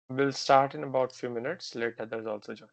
We'll start in about few minutes. Let others also join.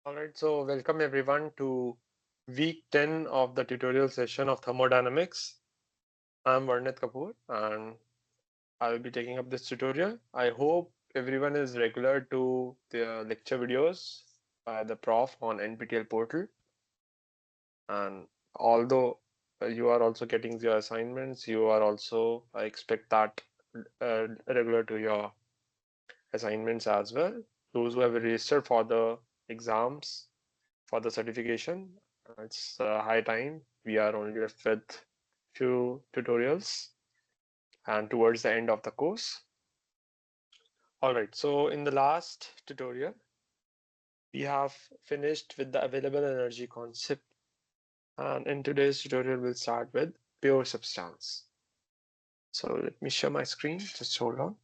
All right, so welcome everyone to week 10 of the tutorial session of thermodynamics. I'm Varnit and I will be taking up this tutorial. I hope everyone is regular to the lecture videos by the prof on Nptel portal. And although you are also getting your assignments, you are also, I expect that regular to your assignments as well. Those who have registered for the exams for the certification, it's high time. We are only left with few tutorials and towards the end of the course. All right, so in the last tutorial, we have finished with the available energy concept. And in today's tutorial, we'll start with pure substance. So let me share my screen, just hold on.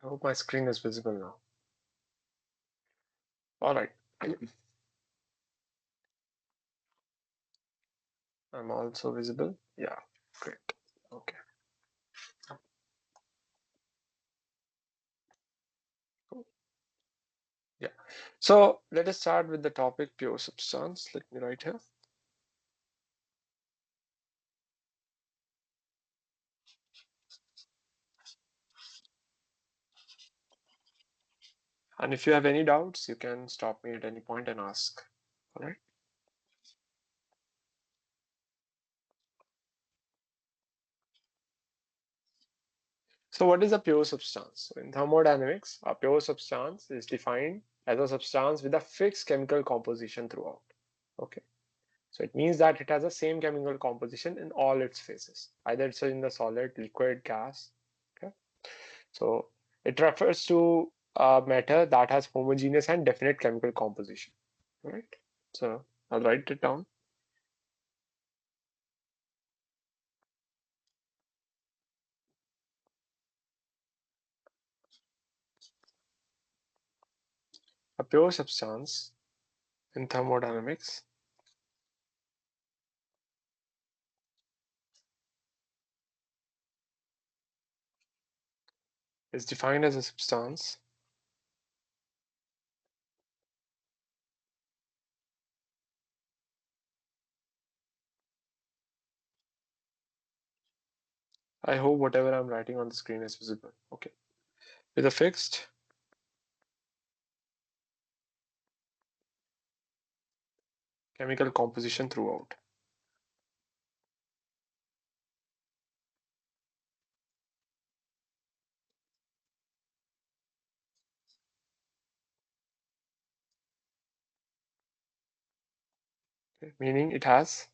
I hope my screen is visible now. All right. I'm also visible. Yeah, great. Okay. Cool. Yeah. So let us start with the topic pure substance. Let me write here. And if you have any doubts, you can stop me at any point and ask. All right. So what is a pure substance? So in thermodynamics, a pure substance is defined as a substance with a fixed chemical composition throughout. Okay. So it means that it has the same chemical composition in all its phases, either it's in the solid, liquid, gas. Okay. So it refers to matter that has homogeneous and definite chemical composition. Right? So I'll write it down. A pure substance in thermodynamics is defined as a substance I hope whatever I'm writing on the screen is visible. Okay. With a fixed chemical composition throughout. Okay. Meaning it has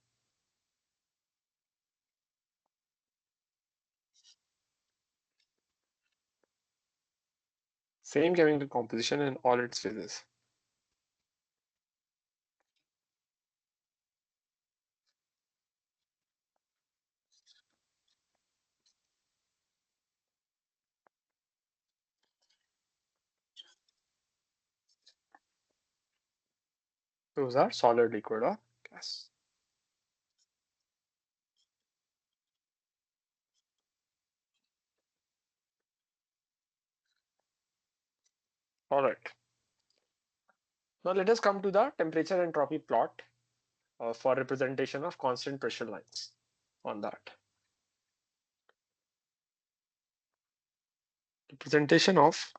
same chemical composition in all its phases. Those are solid, liquid, or gas. All right. Now let us come to the temperature entropy plot for representation of constant pressure lines on that. Representation of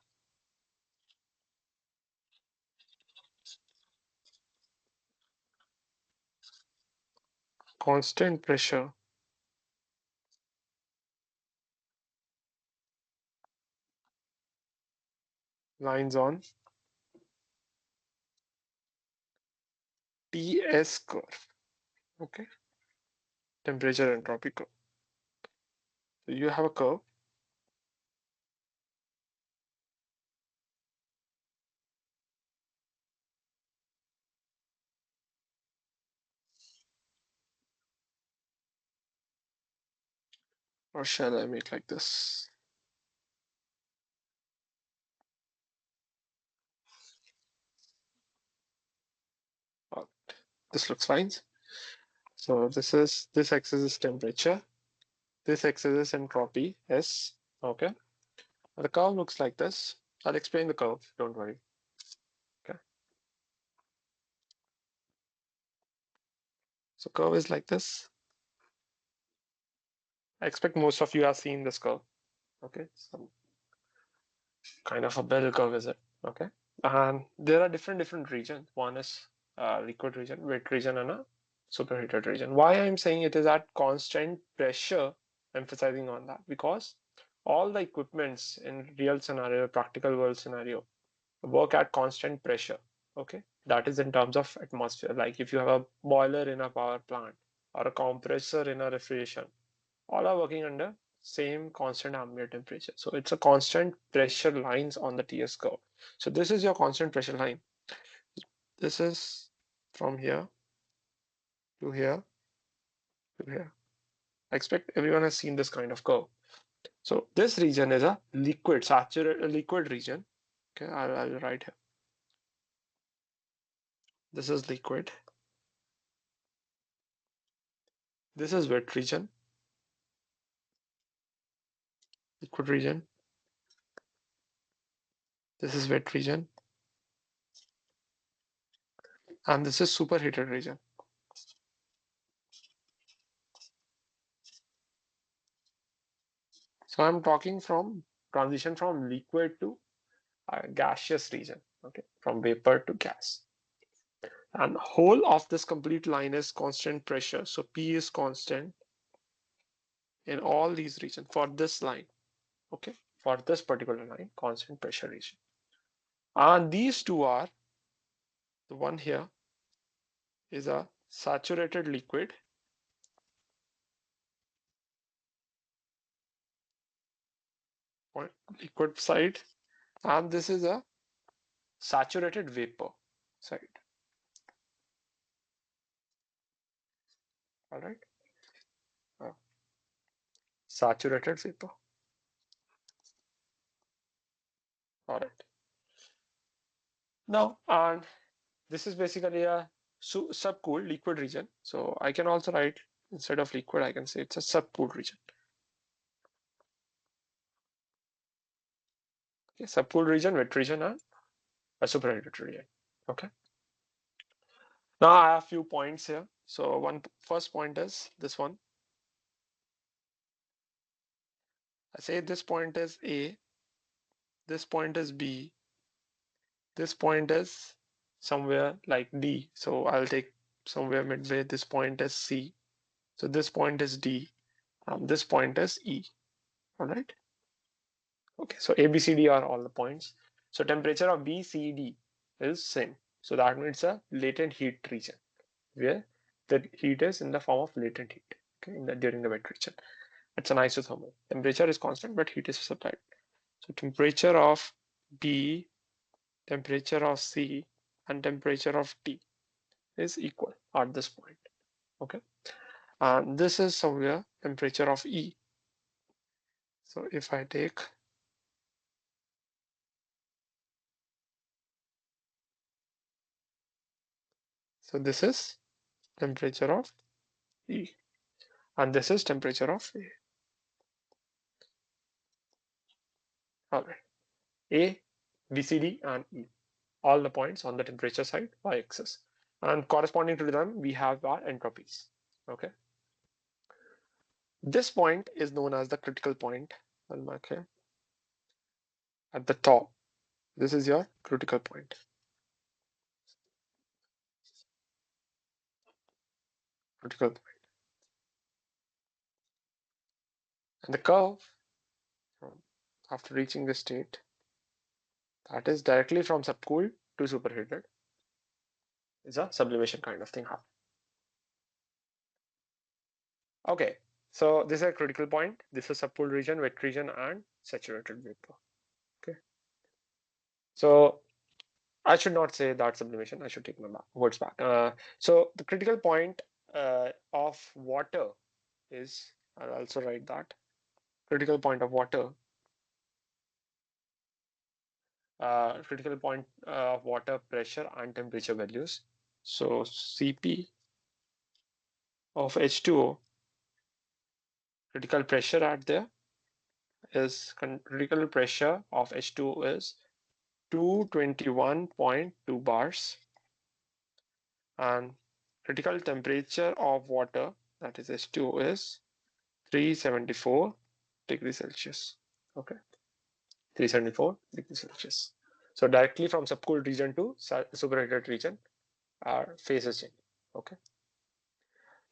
constant pressure lines on TS curve. Okay. Temperature entropy curve. So you have a curve. Or shall I make like this? Oh, this looks fine. So this axis is temperature. This axis is entropy S. Okay. The curve looks like this. I'll explain the curve. Don't worry. Okay. So curve is like this. I expect most of you have seen this curve. Okay. So kind of a bell curve is it? Okay. And there are different regions. One is liquid region, wet region, and a superheated region. Why I'm saying it is at constant pressure, emphasizing on that, because all the equipments in real scenario, practical world scenario, work at constant pressure. Okay, that is in terms of atmosphere. Like if you have a boiler in a power plant or a compressor in a refrigeration, all are working under same constant ambient temperature. So it's a constant pressure lines on the TS curve. So this is your constant pressure line. This is from here to here to here. I expect everyone has seen this kind of curve. So this region is a liquid, saturated liquid region. Okay, I'll write here. This is liquid. This is wet region, liquid region. This is wet region, and this is superheated region. So I'm talking from transition from liquid to gaseous region, okay, from vapor to gas. And whole of this complete line is constant pressure. So P is constant in all these regions for this line, okay, for this particular line, constant pressure region. And these two are, the one here is a saturated liquid, liquid side, and this is a saturated vapor side. All right, uh, saturated vapor. All right. Now, and this is basically a subcooled liquid region. So I can also write, instead of liquid, I can say it's a subcooled region. Okay, subcooled region, wet region, and a superheated region. Okay. Now I have few points here. So first point is this one. I say this point is A, this point is B, this point is somewhere like D. So I'll take somewhere midway. This point is C. So this point is D, and this point is E. All right. Okay. So A, B, C, D are all the points. So temperature of B, C, D is same. So that means a latent heat region where the heat is in the form of latent heat. Okay, during the wet region. It's an isothermal. Temperature is constant, but heat is supplied. So temperature of B, temperature of C, and temperature of D is equal at this point. Okay. And this is somewhere temperature of E. So if I take, so this is temperature of E, and this is temperature of A. All right. A, B, C, D, and E. All the points on the temperature side y-axis. And corresponding to them, we have our entropies. Okay. This point is known as the critical point. I'll mark here at the top. This is your critical point. Critical point. And the curve after reaching this state, that is directly from subcooled to superheated, is a sublimation kind of thing happening. Okay, so this is a critical point. This is subcooled region, wet region, and saturated vapor. Okay, so I should not say that sublimation. I should take my words back. So the critical point of water is, I'll also write that critical point of water. Critical point of water pressure and temperature values. So Cp of H2O, critical pressure at there is critical pressure of H2O is 221.2 bars, and critical temperature of water, that is H2O, is 374 degrees Celsius. Okay, 374 degrees Celsius. So directly from subcooled region to superheated region, our phase is changing. Okay.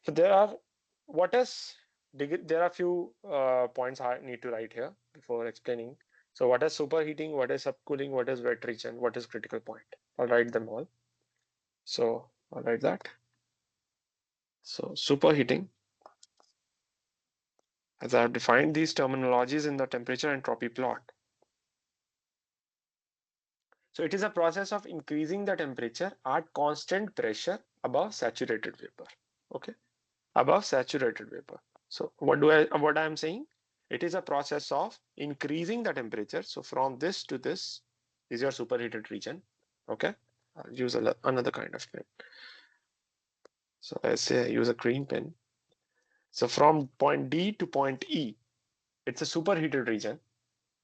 So there are there are few points I need to write here before explaining. So what is superheating, what is subcooling, what is wet region, what is critical point? I'll write them all. So I'll write that. So superheating, as I have defined these terminologies in the temperature entropy plot. So it is a process of increasing the temperature at constant pressure above saturated vapor. Okay, above saturated vapor. So what I am saying? It is a process of increasing the temperature. So from this to this is your superheated region. Okay, I'll use another kind of pen. So let's say I use a green pen. So from point D to point E, it's a superheated region.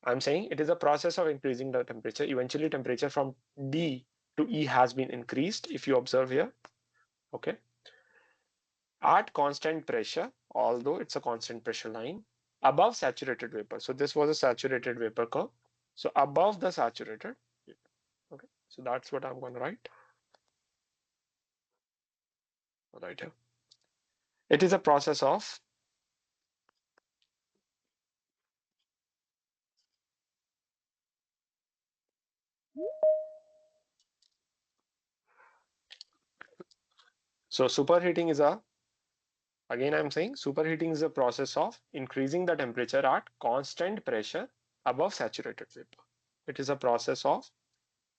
I'm saying it is a process of increasing the temperature. Eventually temperature from D to E has been increased, if you observe here. Okay, at constant pressure, although it's a constant pressure line, above saturated vapor. So this was a saturated vapor curve. So above the saturated vapor. Okay, so that's what I'm going to write right here. It is a process of so superheating is a, again I'm saying superheating is a process of increasing the temperature at constant pressure above saturated vapor. It is a process of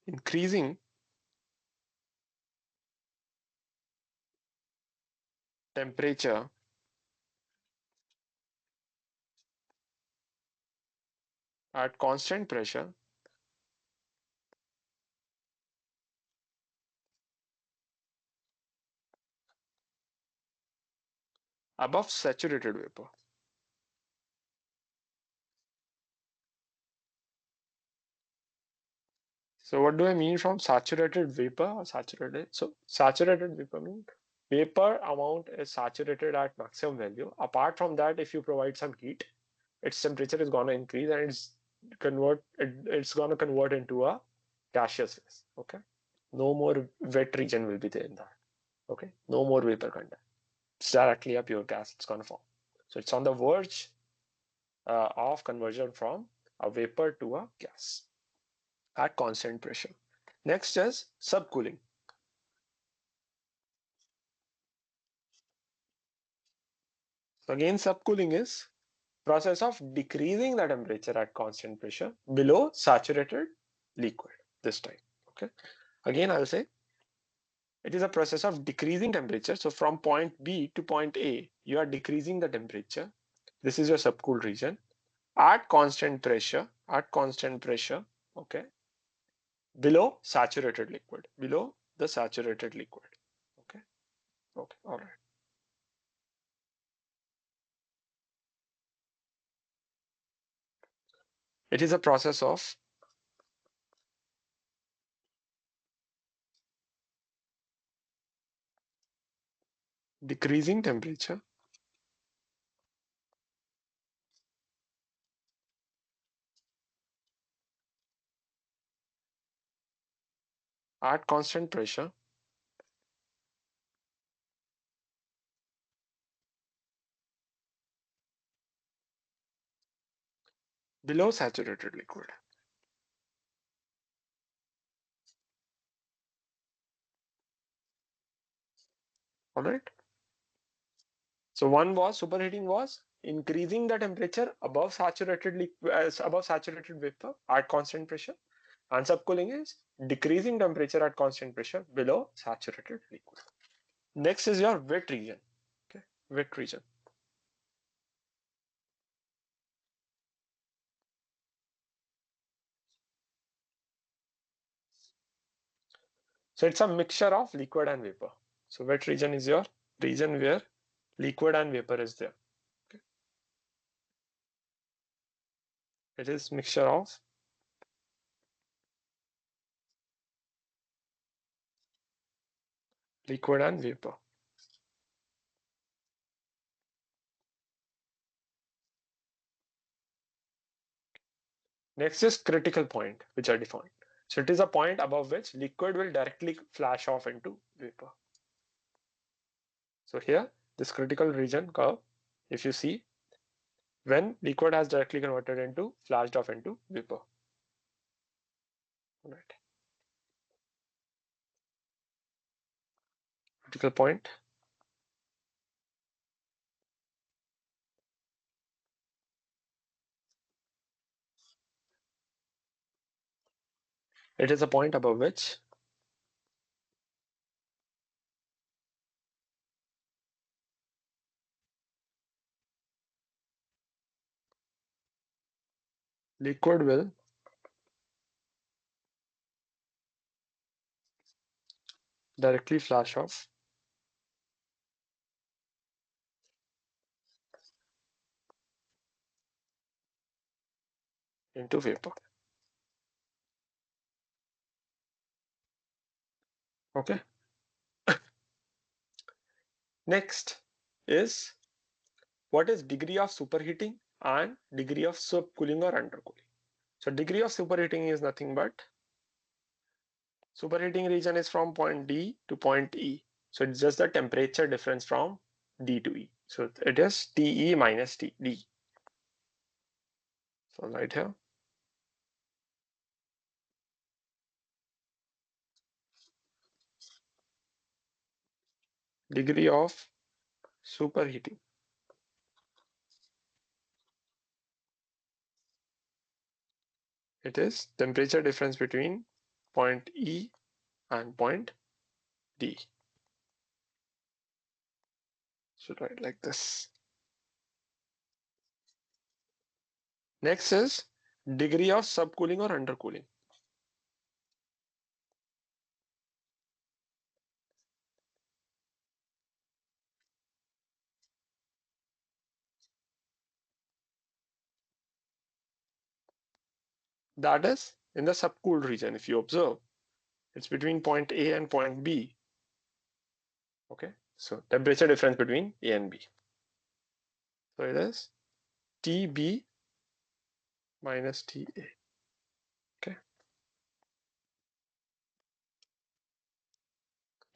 increasing temperature at constant pressure above saturated vapor. So what do I mean from saturated vapor or saturated? So saturated vapor means vapor amount is saturated at maximum value. Apart from that, if you provide some heat, its temperature is going to increase and it's going to convert into a gaseous phase. Okay. No more wet region will be there in that. Okay. No more vapor content. It's directly a pure gas. It's going to form. So it's on the verge of conversion from a vapor to a gas at constant pressure. Next is subcooling. So again, subcooling is process of decreasing the temperature at constant pressure below saturated liquid this time. Okay. Again, I'll say it is a process of decreasing temperature. So from point B to point A, you are decreasing the temperature. This is your subcooled region at constant pressure, okay, below saturated liquid, below the saturated liquid. Okay. Okay. All right. It is a process of decreasing temperature at constant pressure below saturated liquid. All right. So one was superheating was increasing the temperature above saturated vapor at constant pressure, and subcooling is decreasing temperature at constant pressure below saturated liquid. Next is your wet region. Okay, wet region. So it's a mixture of liquid and vapor. So wet region is your region where liquid and vapor is there. Okay. It is mixture of liquid and vapor. Next is critical point, which are defined. So it is a point above which liquid will directly flash off into vapor. So here, this critical region curve, if you see, when liquid has directly converted into flashed off into vapor. Right. Critical point. It is a point above which liquid will directly flash off into vapor. Okay. Next is what is degree of superheating and degree of subcooling or undercooling. So degree of superheating is nothing but superheating region is from point D to point E. So it's just the temperature difference from D to E. So it is TE minus TD. So right here. Degree of superheating It is temperature difference between point E and point D. Should write like this. Next is degree of subcooling or undercooling. That is in the subcooled region. If you observe, it's between point A and point B. Okay, so temperature difference between A and B. So it is TB minus TA. Okay,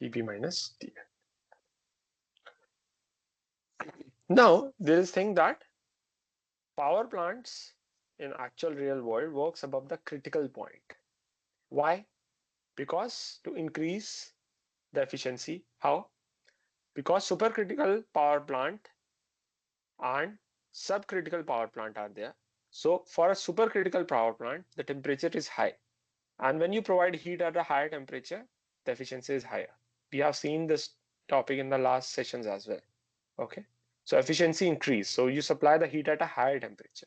TB minus TA. Now there is thing that power plants in actual real world works above the critical point. Why? Because to increase the efficiency. How? Because supercritical power plant and subcritical power plant are there. So for a supercritical power plant, the temperature is high. And when you provide heat at a higher temperature, the efficiency is higher. We have seen this topic in the last sessions as well. Okay. So efficiency increase. So you supply the heat at a higher temperature.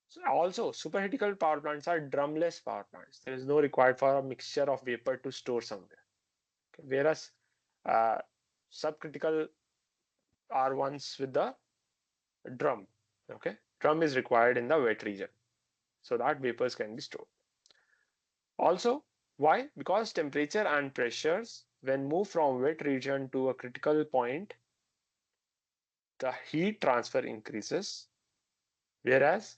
So also, supercritical power plants are drumless power plants. There is no required for a mixture of vapor to store somewhere. Okay. Whereas subcritical are ones with the drum. Okay, drum is required in the wet region so that vapors can be stored. Also, why? Because temperature and pressures when move from wet region to a critical point, the heat transfer increases, whereas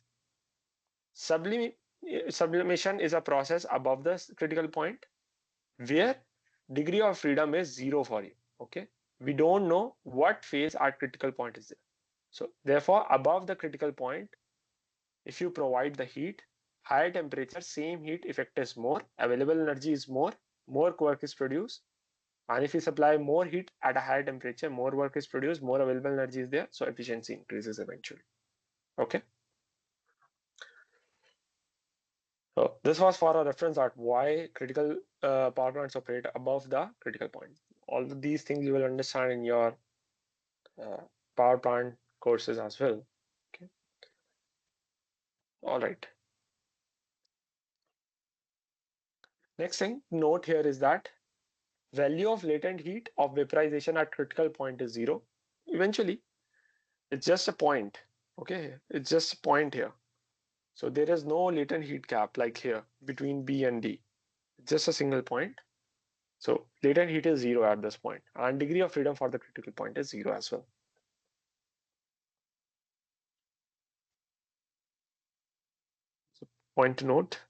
sublimation is a process above the critical point where degree of freedom is zero for you. Okay, we don't know what phase at critical point is there. So therefore, above the critical point, if you provide the heat, higher temperature, same heat effect is more, available energy is more work is produced. And if you supply more heat at a higher temperature, more work is produced, more available energy is there. So efficiency increases eventually. Okay. So this was for a reference at why critical power plants operate above the critical point. All of these things you will understand in your uh, power plant courses as well. Okay. All right. Next thing note here is that value of latent heat of vaporization at critical point is zero. Eventually, it's just a point. Okay, it's just a point here. So there is no latent heat cap like here between B and D. It's just a single point. So latent heat is zero at this point, and degree of freedom for the critical point is zero as well. So point to note.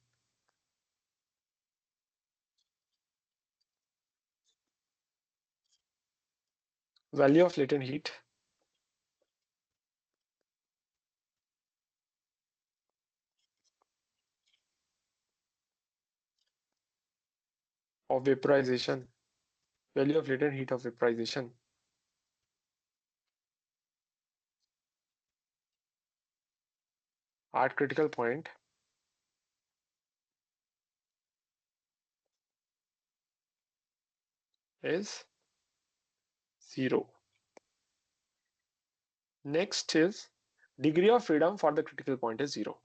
Value of latent heat of vaporization. Value of latent heat of vaporization at critical point is zero. Next is degree of freedom for the critical point is zero.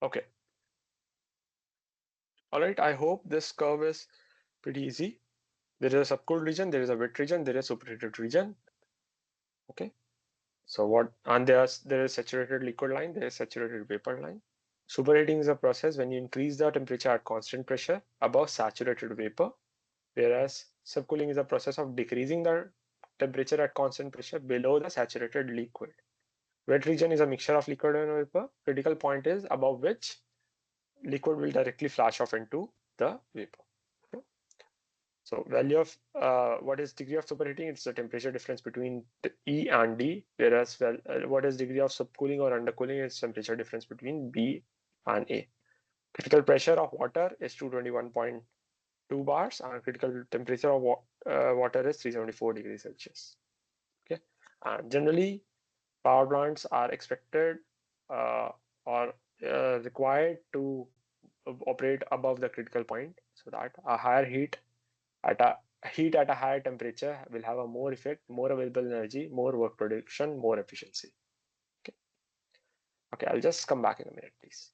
Okay. All right. I hope this curve is pretty easy. There is a subcooled region, there is a wet region, there is a superheated region. Okay. So what, and there is saturated liquid line, there is saturated vapor line. Superheating is a process when you increase the temperature at constant pressure above saturated vapor, whereas subcooling is a process of decreasing the temperature at constant pressure below the saturated liquid. Wet region is a mixture of liquid and vapor. Critical point is above which liquid will directly flash off into the vapor. Okay. So value of what is degree of superheating? It's the temperature difference between E and D, whereas what is degree of subcooling or undercooling? It's temperature difference between B and A. Critical pressure of water is 221.2 bars, and critical temperature of water is 374 degrees Celsius. Okay, and generally power plants are expected or required to operate above the critical point, so that a higher heat at a higher temperature will have a more effect, more available energy, more work production, more efficiency. Okay, okay, I'll just come back in a minute, please.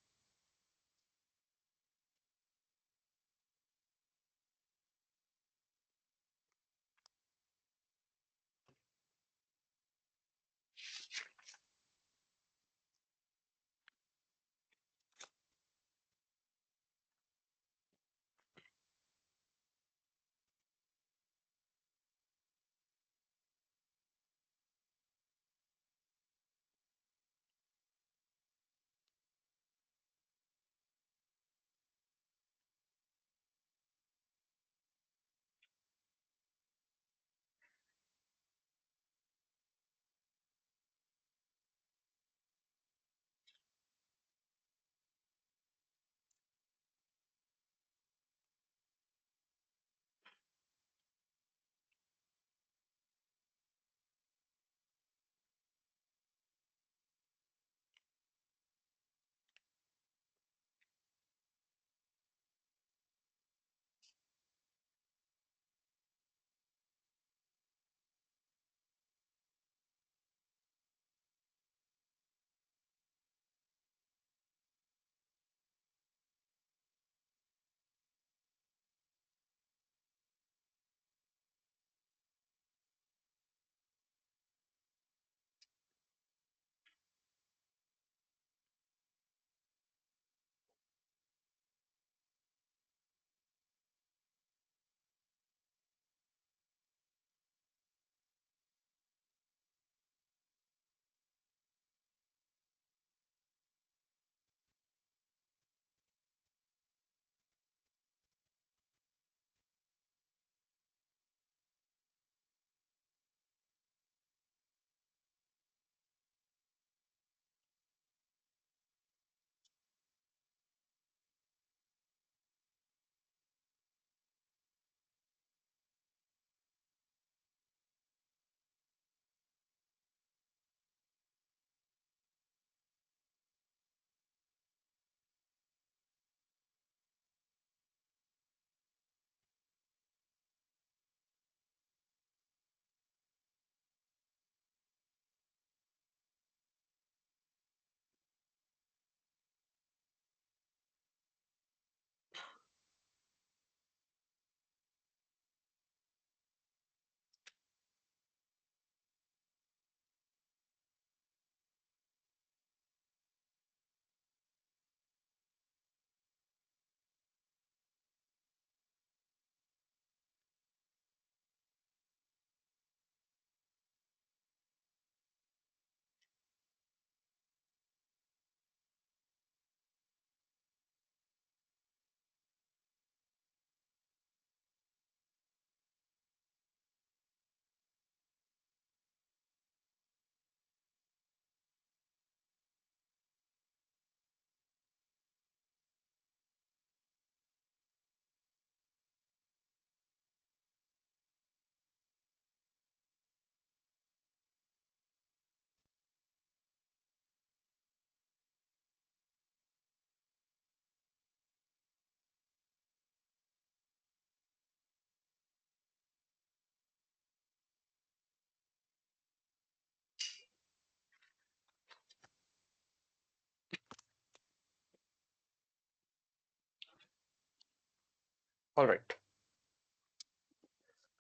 All right.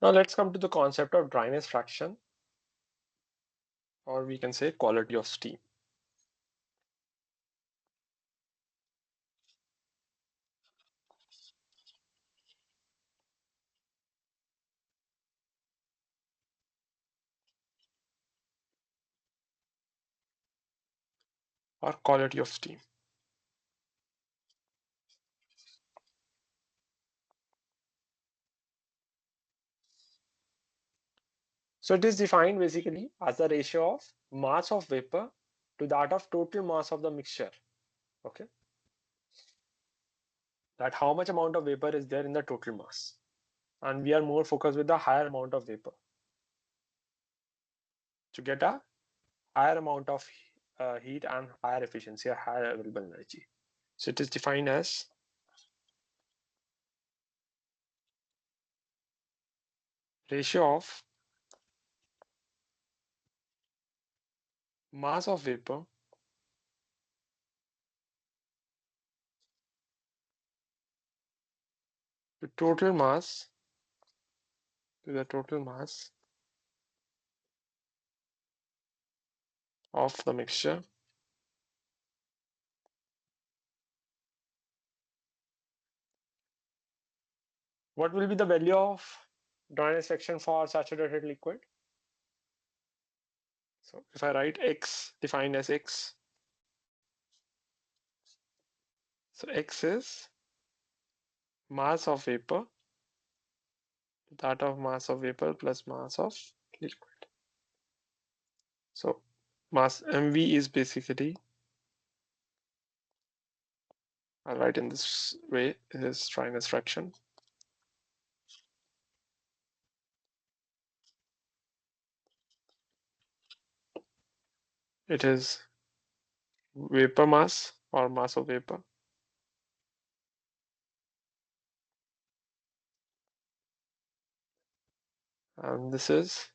Now let's come to the concept of dryness fraction, or we can say quality of steam. Or quality of steam. So it is defined basically as the ratio of mass of vapor to that of total mass of the mixture. Okay, that how much amount of vapor is there in the total mass, and we are more focused with the higher amount of vapor to get a higher amount of heat and higher efficiency, or higher available energy. So it is defined as ratio of mass of vapor to total mass, to the total mass of the mixture what will be the value of dryness fraction for saturated liquid? So if I write X defined as X, so X is mass of vapor, that of mass of vapor plus mass of liquid. So mass MV is basically, I'll write in this way, is dryness fraction. It is vapor mass or mass of vapor and this is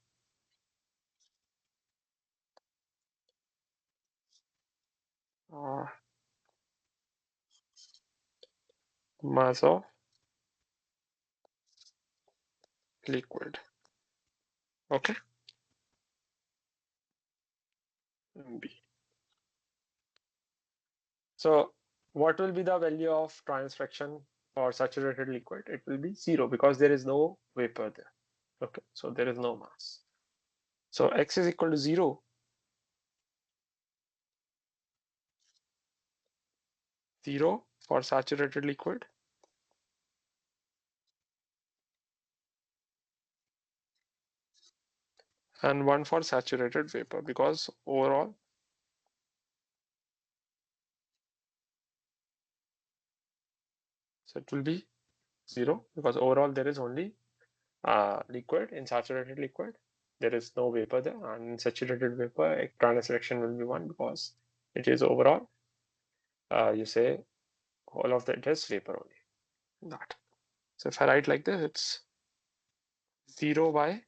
mass of liquid. Okay, MB. So what will be the value of dryness fraction for saturated liquid? It will be 0 because there is no vapor there. Okay, so there is no mass. So X is equal to 0. 0 for saturated liquid and 1 for saturated vapor, because overall so it will be 0 because overall there is only liquid. In saturated liquid there is no vapor there, and in saturated vapor dryness fraction will be 1 because it is overall you say all of that is vapor only. That. So if I write like this, it's 0 by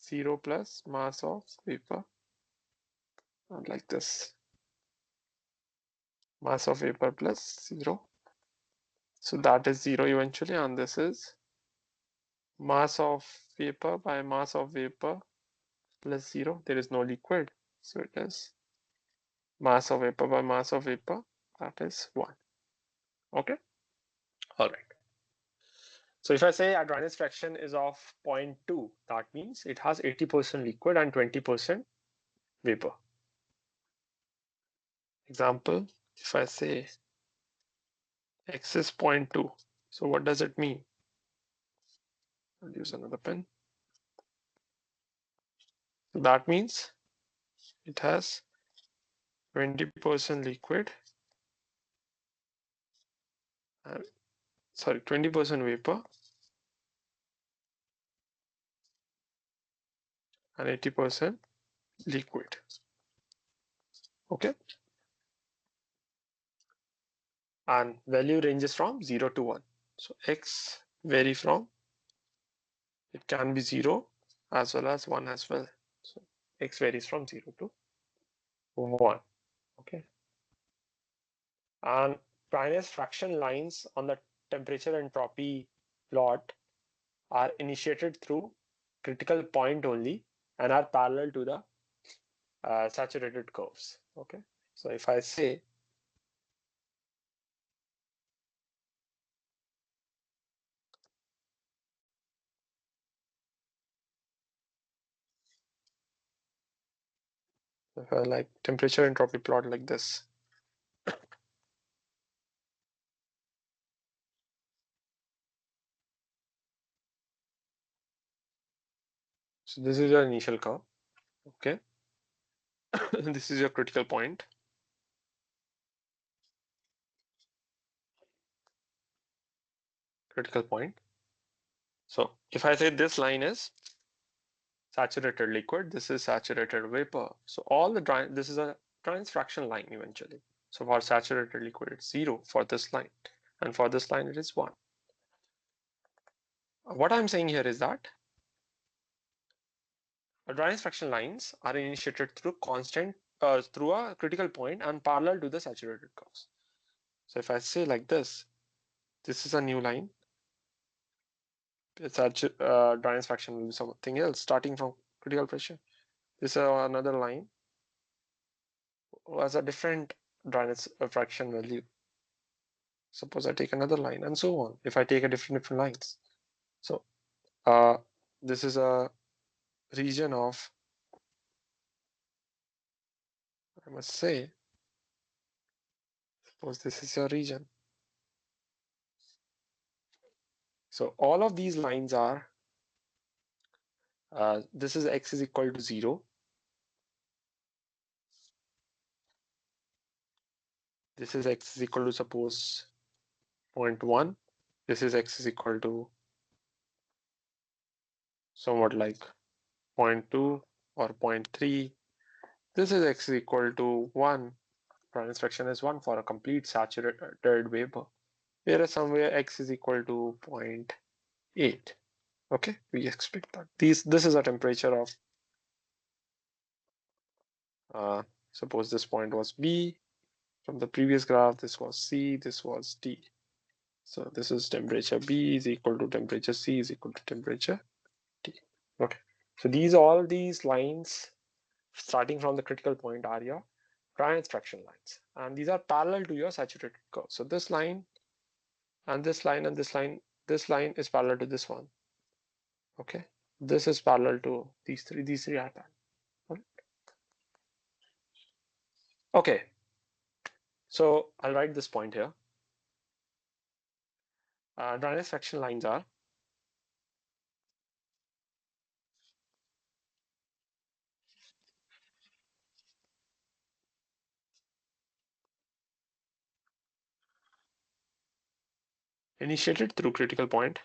0 plus mass of vapor, and like this, mass of vapor plus 0. So that is 0 eventually, and this is mass of vapor by mass of vapor plus 0. There is no liquid, so it is mass of vapor by mass of vapor, that is 1. Okay, all right. So if I say a dryness fraction is of 0.2, that means it has 80% liquid and 20% vapor. Example, if I say X is 0.2, so what does it mean? I'll use another pen. So that means it has 20% liquid, sorry, 20% vapor and 80% liquid. Okay, and value ranges from 0 to 1. So X vary from, it can be 0 as well as 1 as well. So X varies from 0 to 1. Okay, and dryness fraction lines on the temperature entropy plot are initiated through critical point only and are parallel to the saturated curves. Okay, so if I say if I like temperature entropy plot like this, So this is your initial curve. Okay. This is your critical point. Critical point. So if I say this line is saturated liquid, this is saturated vapor. So all the this is a Drynes fraction line eventually. So for saturated liquid, it's 0 for this line. And for this line, it is 1. What I'm saying here is that Drynes fraction lines are initiated through through a critical point and parallel to the saturated curves. So if I say like this is a new line. Drynes fraction will be something else starting from critical pressure. This is another line who has a different Drynes fraction value. Suppose I take another line and so on. If I take a different lines. So this is a region of, I must say, suppose this is your region. So all of these lines are, this is x is equal to 0. This is x is equal to suppose 0.1. This is x is equal to somewhat like 0.2 or 0.3. This is x is equal to 1. Drynes fraction is 1 for a complete saturated vapor. Whereas somewhere x is equal to 0.8. Okay, we expect that. This is a temperature of, suppose this point was B. From the previous graph, this was C, this was D. So this is temperature B is equal to temperature C is equal to temperature T. Okay, so all these lines starting from the critical point are your Drynes fraction lines, and these are parallel to your saturated curve. So this line and this line and this line is parallel to this one. Okay, this is parallel to these three are parallel. Okay, so I'll write this point here. Drynes fraction lines are initiated through critical point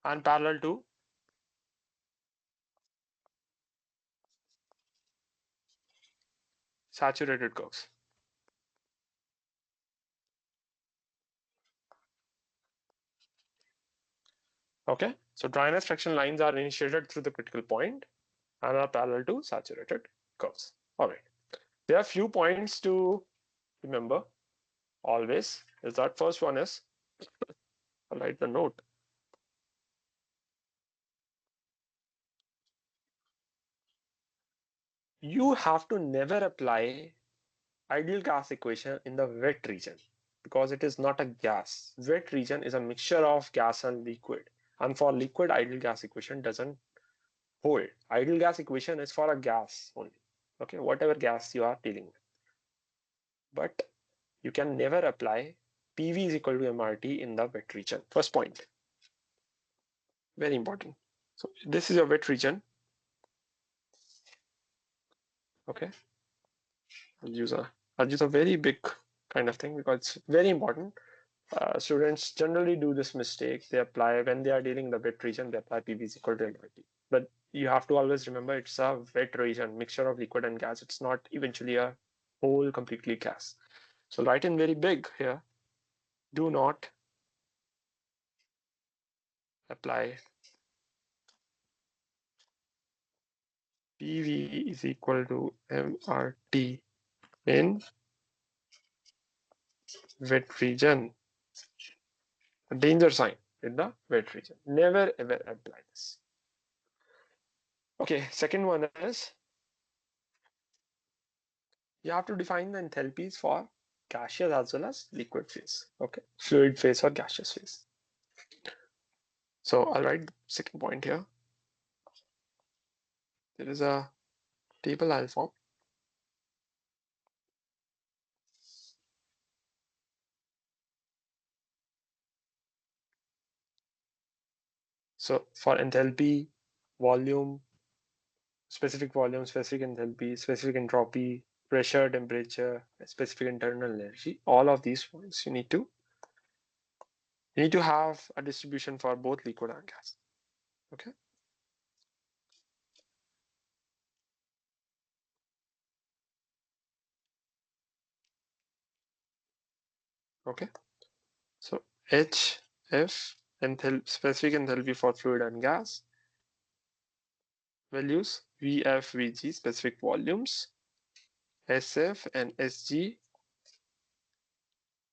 and parallel to saturated curves. Okay, so Drynes fraction lines are initiated through the critical point and are parallel to saturated curves. All right, there are few points to remember always. Is that first one is, I'll write the note. You have to never apply ideal gas equation in the wet region because it is not a gas. Wet region is a mixture of gas and liquid, and for liquid, ideal gas equation doesn't hold. Ideal gas equation is for a gas only. Okay, whatever gas you are dealing with. But you can never apply PV is equal to MRT in the wet region. First point. Very important. So this is your wet region. Okay. I'll use a very big kind of thing because it's very important. Students generally do this mistake. They apply when they are dealing the wet region, they apply PV is equal to MRT. But you have to always remember it's a wet region, mixture of liquid and gas. It's not eventually a whole completely gas. So write in very big here. Do not apply PV is equal to MRT in wet region. A danger sign in the wet region. Never ever apply this. Okay, second one is you have to define the enthalpies for gaseous as well as liquid phase. Okay, fluid phase or gaseous phase. So I'll write the second point here. there is a table I'll form. So for enthalpy, volume, specific volume, specific enthalpy, specific entropy, pressure, temperature, specific internal energy, all of these points you need to have a distribution for both liquid and gas. Okay. Okay. So HF specific enthalpy for fluid and gas, values VF, VG, specific volumes, SF and SG,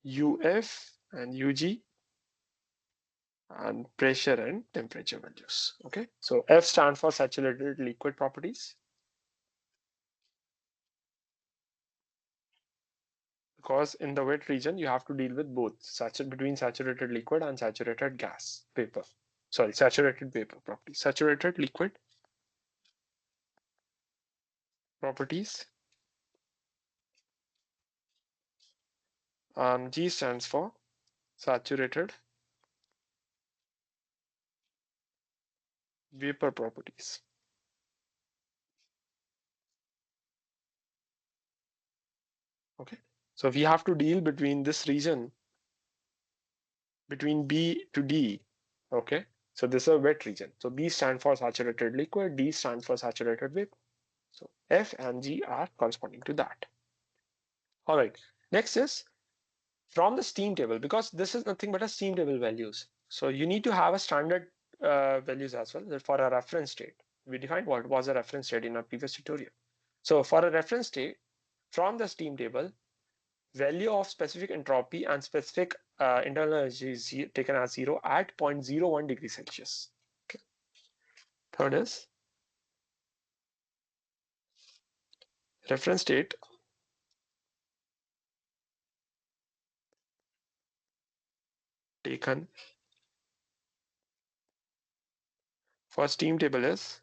UF and UG, and pressure and temperature values. Okay, so F stands for saturated liquid properties, because in the wet region you have to deal with both between saturated liquid and saturated gas vapor. Sorry, saturated vapor properties. Saturated liquid properties. G stands for saturated vapor properties. Okay, so we have to deal between this region between B to D. Okay, so this is a wet region. So B stands for saturated liquid, D stands for saturated vapor. So F and G are corresponding to that. All right, next is from the steam table, because this is nothing but a steam table values. So you need to have a standard values as well for a reference state. We defined what was a reference state in our previous tutorial. So for a reference state, from the steam table, value of specific entropy and specific internal energy is taken as 0 at 0.01 degrees Celsius. Okay. Third is reference state taken for steam table is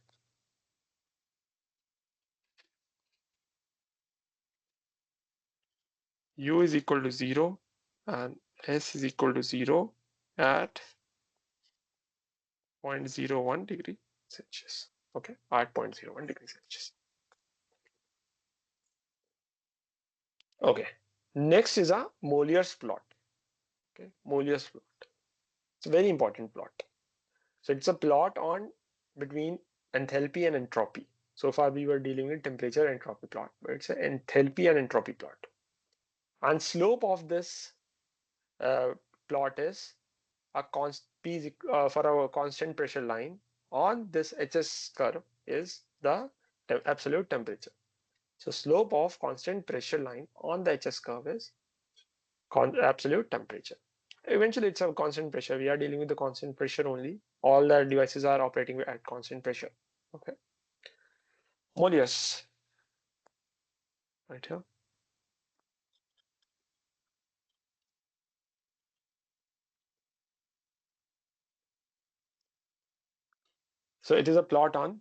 U is equal to 0 and S is equal to 0 at 0.01 degree Celsius. Okay, at 0.01 degrees Celsius. Okay, next is a Molier's plot. Okay, Molier's plot. It's a very important plot. So it's a plot on between enthalpy and entropy. So far we were dealing with temperature entropy plot, but it's an enthalpy and entropy plot. And slope of this plot is a for our constant pressure line on this HS curve is the absolute temperature. So slope of constant pressure line on the HS curve is absolute temperature. Eventually it's a constant pressure. We are dealing with the constant pressure only. All the devices are operating at constant pressure. Okay. Mollius, right here. So it is a plot on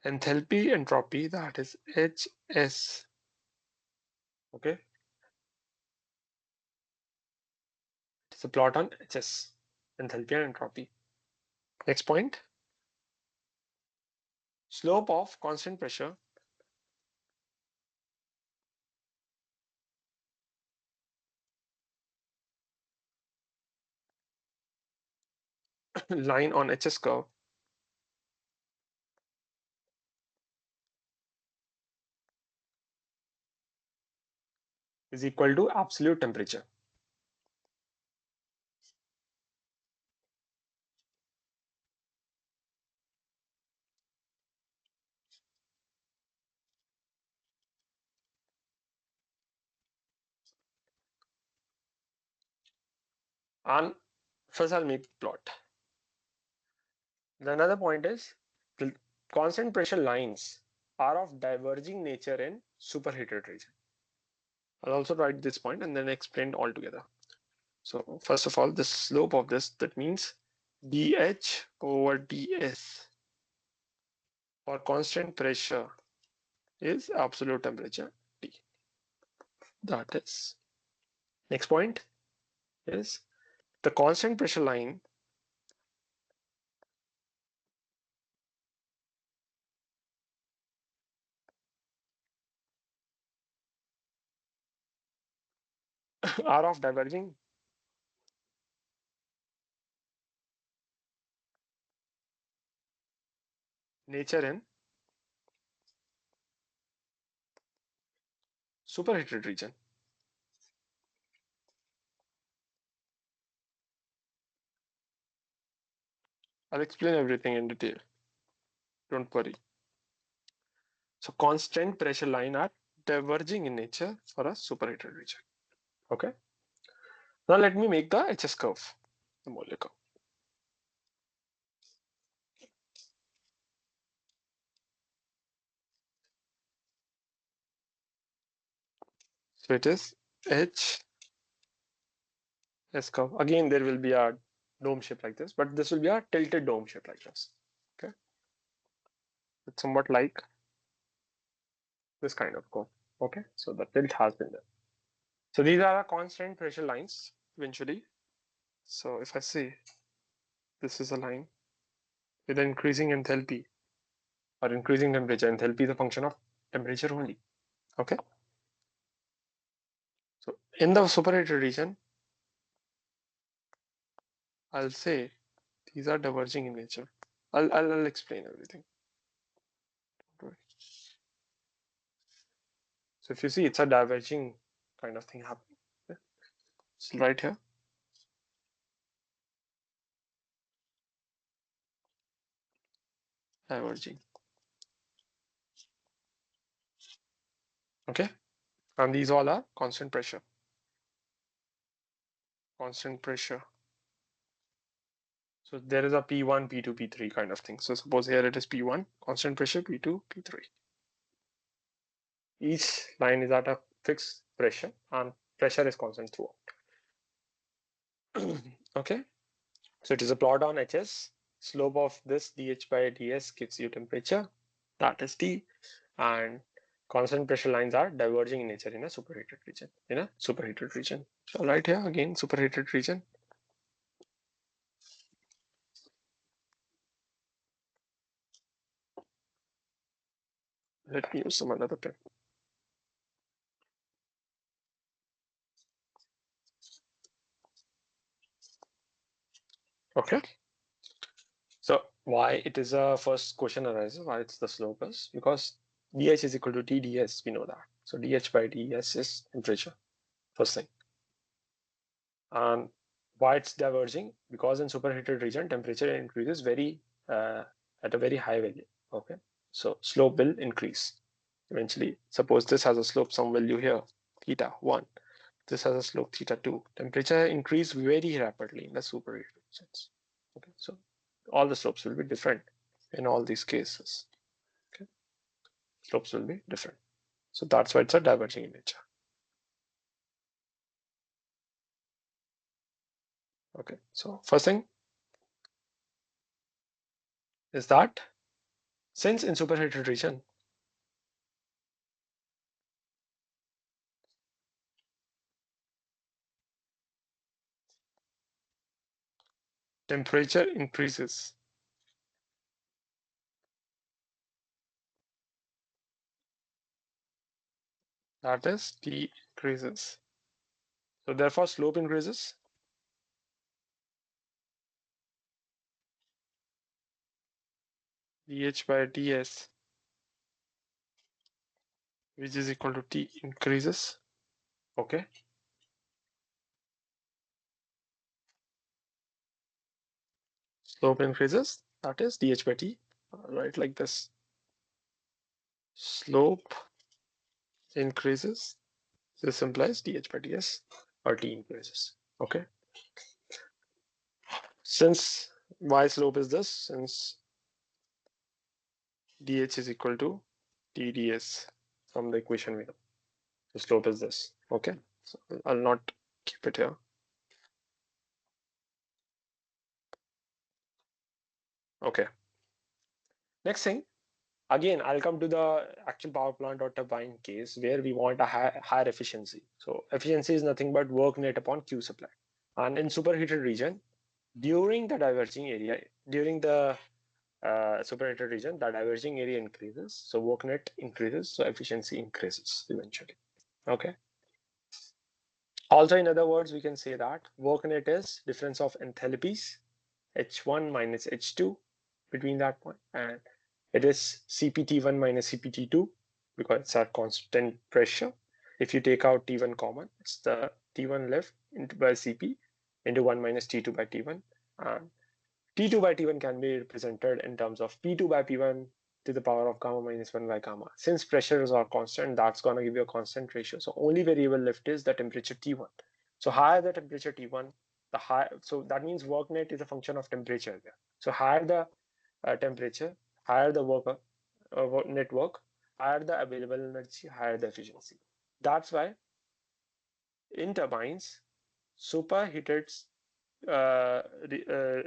enthalpy entropy, that is HS. Okay. It's a plot on HS, enthalpy and entropy. Next point, slope of constant pressure line on HS curve is equal to absolute temperature. And first I'll make plot. The another point is the constant pressure lines are of diverging nature in superheated region. I'll also write this point and then explain all together. So first of all, the slope of this, that means dH over ds for constant pressure is absolute temperature T. That is. Next point is the constant pressure line are of diverging nature in superheated region. I'll explain everything in detail. Don't worry. So constant pressure line are diverging in nature for a superheated region. Okay. Now let me make the HS curve, the molar curve. So it is HS curve. Again, there will be a dome shape like this, but this will be a tilted dome shape like this. Okay. It's somewhat like this kind of curve. Okay. So the tilt has been there. So these are our constant pressure lines eventually. So if I say this is a line with an increasing enthalpy or increasing temperature, enthalpy is a function of temperature only. Okay. So in the superheated region, I'll say these are diverging in nature. I'll explain everything. So if you see, it's a diverging kind of thing happening. Okay. So right here, diverging. Okay. And these all are constant pressure. Constant pressure. So there is a P1, P2, P3 kind of thing. So suppose here it is P1, constant pressure, P2, P3. Each line is at a fixed pressure and pressure is constant throughout. Okay. So it is a plot on HS. Slope of this dH by ds gives you temperature. That is T. And constant pressure lines are diverging in nature in a superheated region. So right here again, superheated region. Let me use some another pen. Okay. So why it is a first question arises, why it's the slope is because dH is equal to TdS, we know that. So dH by ds is temperature, first thing. And why it's diverging? Because in superheated region, temperature increases at a very high value. Okay, so slope will increase eventually. Suppose this has a slope, some value here, theta 1. This has a slope theta 2. Temperature increase very rapidly in the superheated regions. Okay, so all the slopes will be different in all these cases. Okay, slopes will be different. So that's why it's a diverging in nature. Okay, so first thing is that since in superheated region, temperature increases, that is T increases. So therefore slope increases. dH by ds, which is equal to T increases. Okay. Slope increases, that is dH by T. Right, like this. Slope increases. This implies dH by ds or T increases. Okay. Since why slope is this? Since dH is equal to TdS from the equation we know. The slope is this. Okay, so I'll not keep it here. Okay, next thing, again, I'll come to the actual power plant or turbine case where we want a higher efficiency. So efficiency is nothing but work net upon Q supply. And in superheated region, during the diverging area, during the superheated region, the diverging area increases. So work net increases, so efficiency increases eventually. Okay. Also, in other words, we can say that work net is difference of enthalpies, H1 minus H2 between that point, and it is CPT1 minus CPT2 because it's at constant pressure. If you take out T1 common, it's the T1 left into by CP into 1 minus T2 by T1. And T2 by T1 can be represented in terms of P2 by P1 to the power of gamma minus 1 by gamma. Since pressures are constant, that's going to give you a constant ratio. So only variable left is the temperature T1. So higher the temperature T1, the higher, so that means work net is a function of temperature there. So higher the temperature, higher the network, higher the available energy, higher the efficiency. That's why in turbines, superheated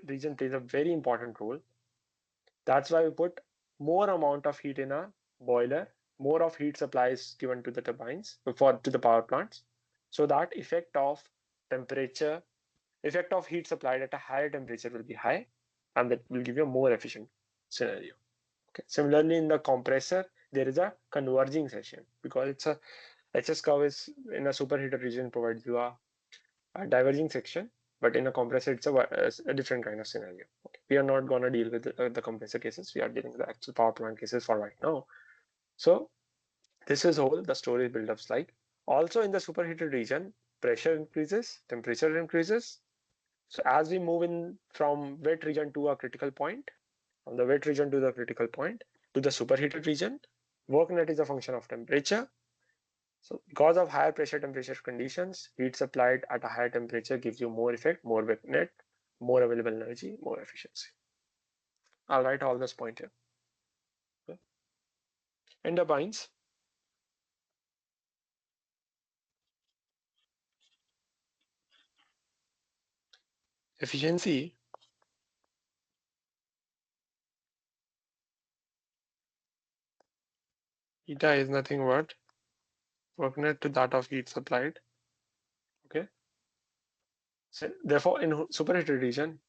region plays a very important role. That's why we put more amount of heat in a boiler, more of heat supply is given to the turbines to the power plants, so that temperature, effect of heat supplied at a higher temperature will be high, and that will give you a more efficient scenario. Okay. Similarly, in the compressor, there is a converging section because it's a HS curve is in a superheated region provides you a diverging section, but in a compressor, it's a different kind of scenario. Okay. We are not going to deal with the compressor cases. We are dealing with the actual power plant cases for right now. So this is how the story buildups like. Also in the superheated region, pressure increases, temperature increases. So as we move in from wet region to a critical point, from the wet region to the critical point to the superheated region, work net is a function of temperature. So because of higher pressure temperature conditions, heat supplied at a higher temperature gives you more effect, more work net, more available energy, more efficiency. I'll write all this point here. Okay. In turbines, efficiency eta is nothing but work net to that of heat supplied. Okay. So therefore, in superheated region,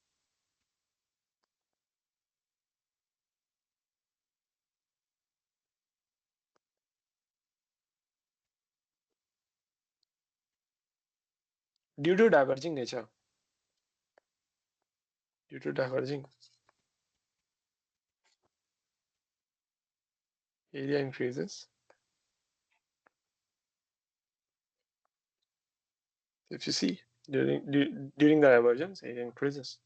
due to diverging nature, due to diverging area increases. If you see during the divergence, area increases.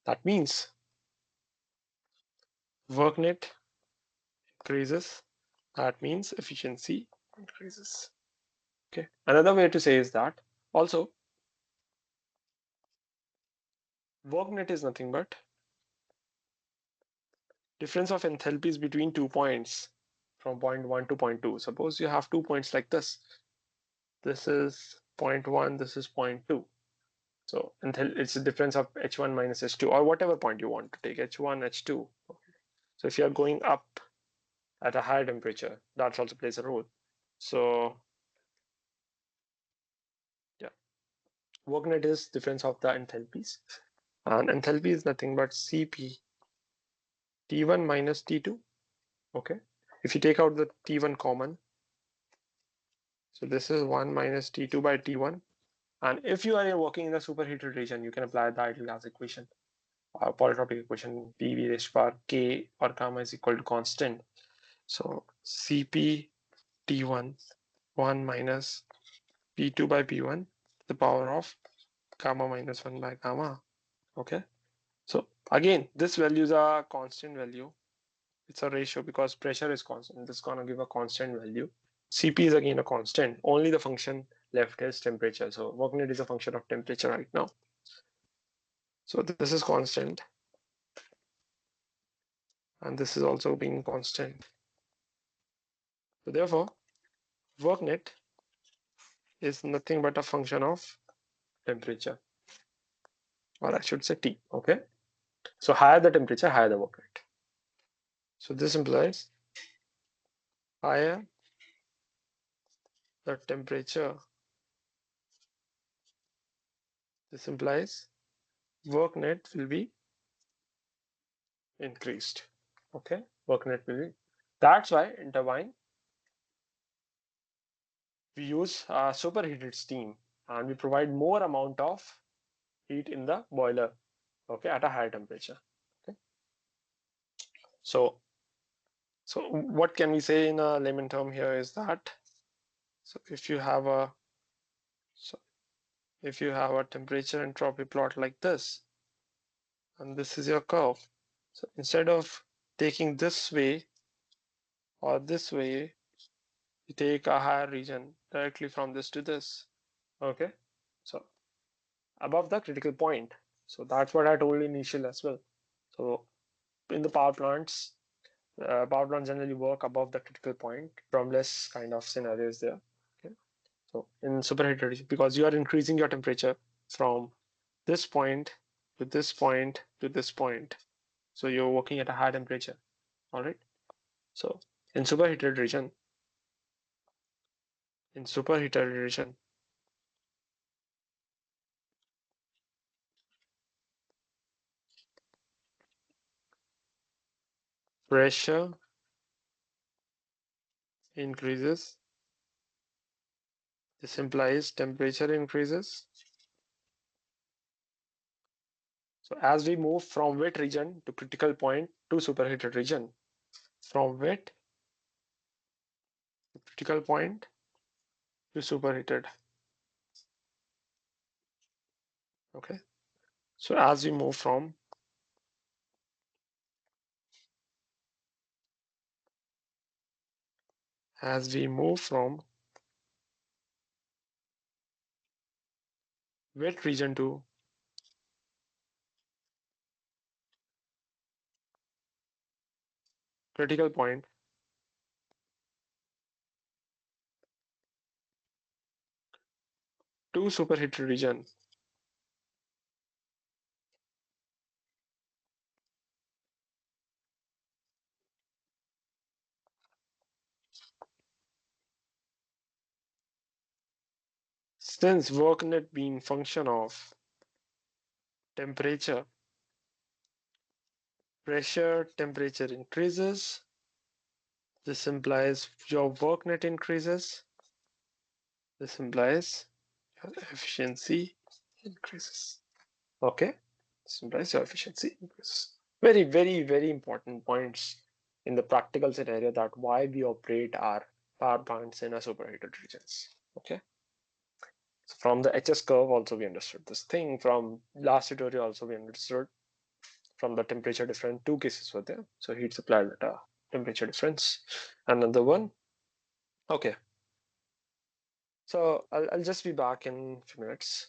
That means work net increases. That means efficiency increases. Okay. Another way to say is that also work net is nothing but difference of enthalpies between 2 points from point 1 to point 2. Suppose you have 2 points like this. This is point 1, this is point 2. So it's a difference of H1 minus H2 or whatever point you want to take, H1, H2. So if you are going up at a higher temperature, that also plays a role. So yeah, work net is difference of the enthalpies. And enthalpy is nothing but Cp T1 minus T2. Okay. If you take out the T1 common, so this is 1 minus T2 by T1. And if you are working in the superheated region, you can apply the ideal gas equation, polytropic equation, PV raised to power K or gamma is equal to constant. So Cp T1 1 minus P2 by P1 to the power of gamma minus 1 by gamma. Okay. So again, this value is a constant value. It's a ratio because pressure is constant. This is going to give a constant value. Cp is again a constant. Only the function left is temperature. So work net is a function of temperature right now. So this is constant. And this is also being constant. So therefore, work net is nothing but a function of temperature, or I should say T. Okay. So higher the temperature, higher the work rate. So this implies higher the temperature, this implies work net will be increased. Okay, work net will be. That's why in turbine we use superheated steam, and we provide more amount of heat in the boiler. Okay, at a higher temperature. Okay, so what can we say in a layman term here is that, so if you have a temperature entropy plot like this, and this is your curve, so instead of taking this way or this way, you take a higher region directly from this to this. Okay, so above the critical point. So that's what I told initial as well. So in the power plants generally work above the critical point. Drumless kind of scenarios there. Okay, so in superheated, because you are increasing your temperature from this point to this point to this point, so you're working at a high temperature. All right. So in superheated region, in superheated region, pressure increases. This implies temperature increases. So as we move from wet region to critical point to superheated region, from wet to critical point to superheated. Okay. So as we move from wet region to critical point, to superheated region, since work net being function of temperature, pressure temperature increases. This implies your work net increases. This implies your efficiency increases. Okay, this implies your efficiency increases. Very, very, very important points in the practical scenario, that why we operate our power plants in a superheated regions. Okay, so from the HS curve also we understood this thing. From last tutorial also we understood from the temperature difference. Two cases were there. So heat supply at a temperature difference. Another one. Okay, so I'll just be back in a few minutes.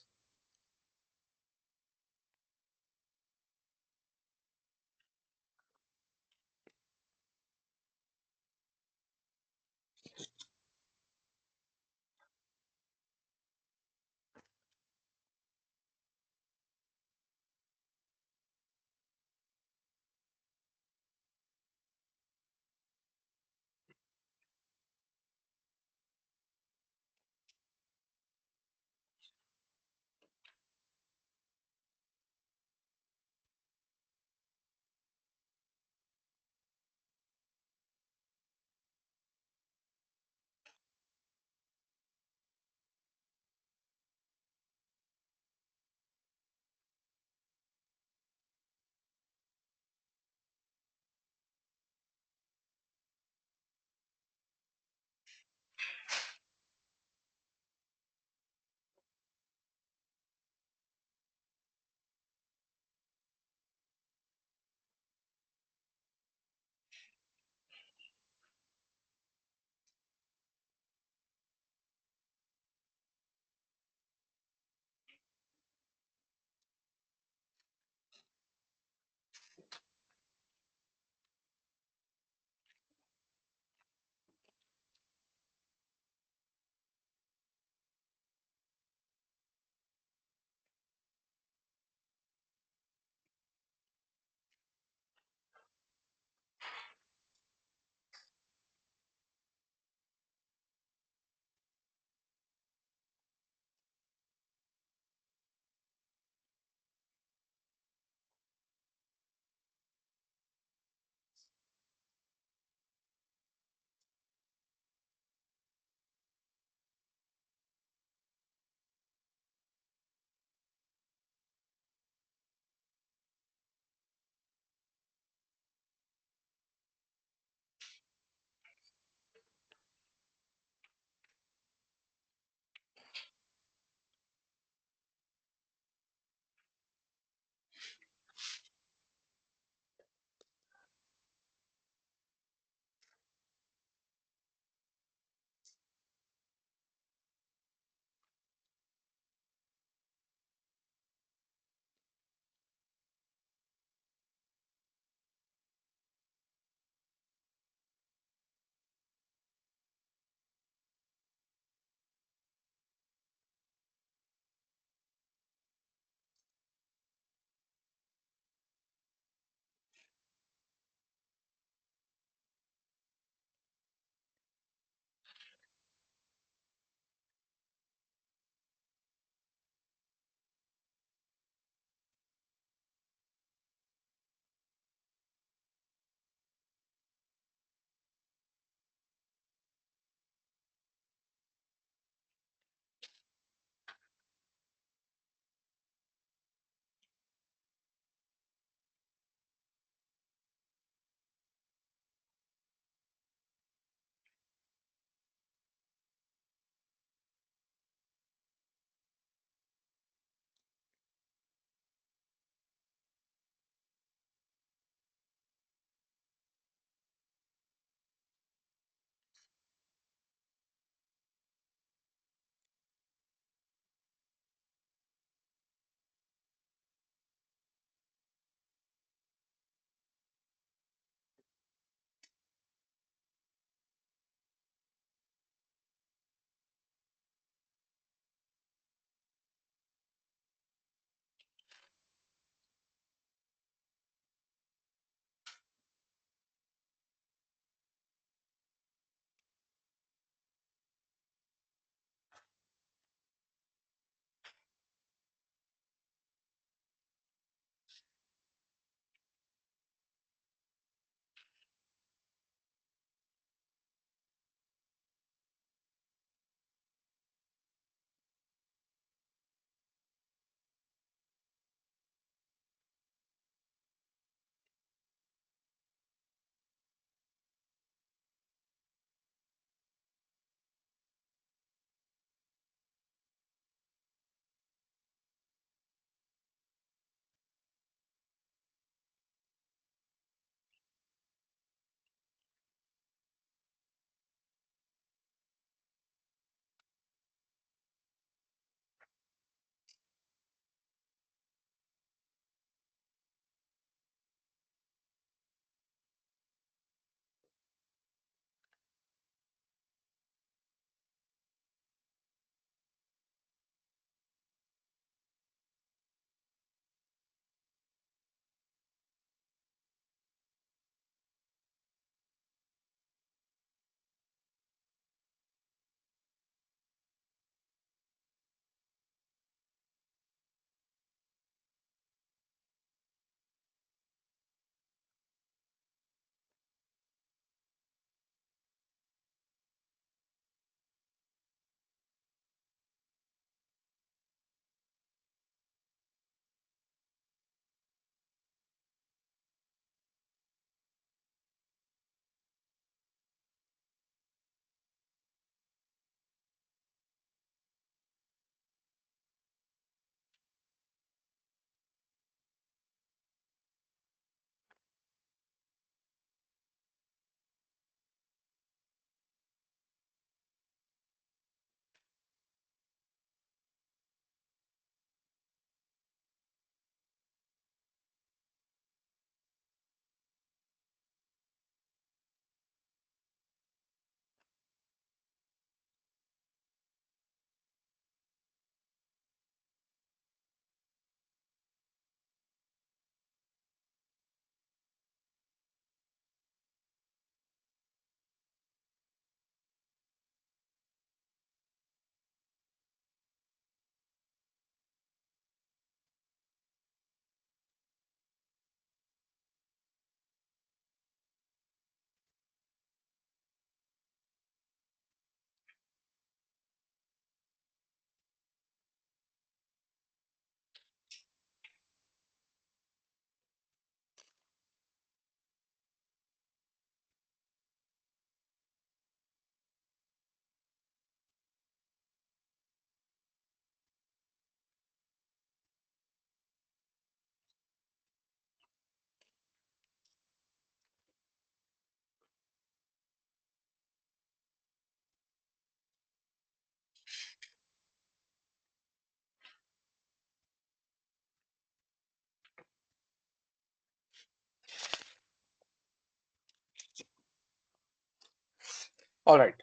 All right,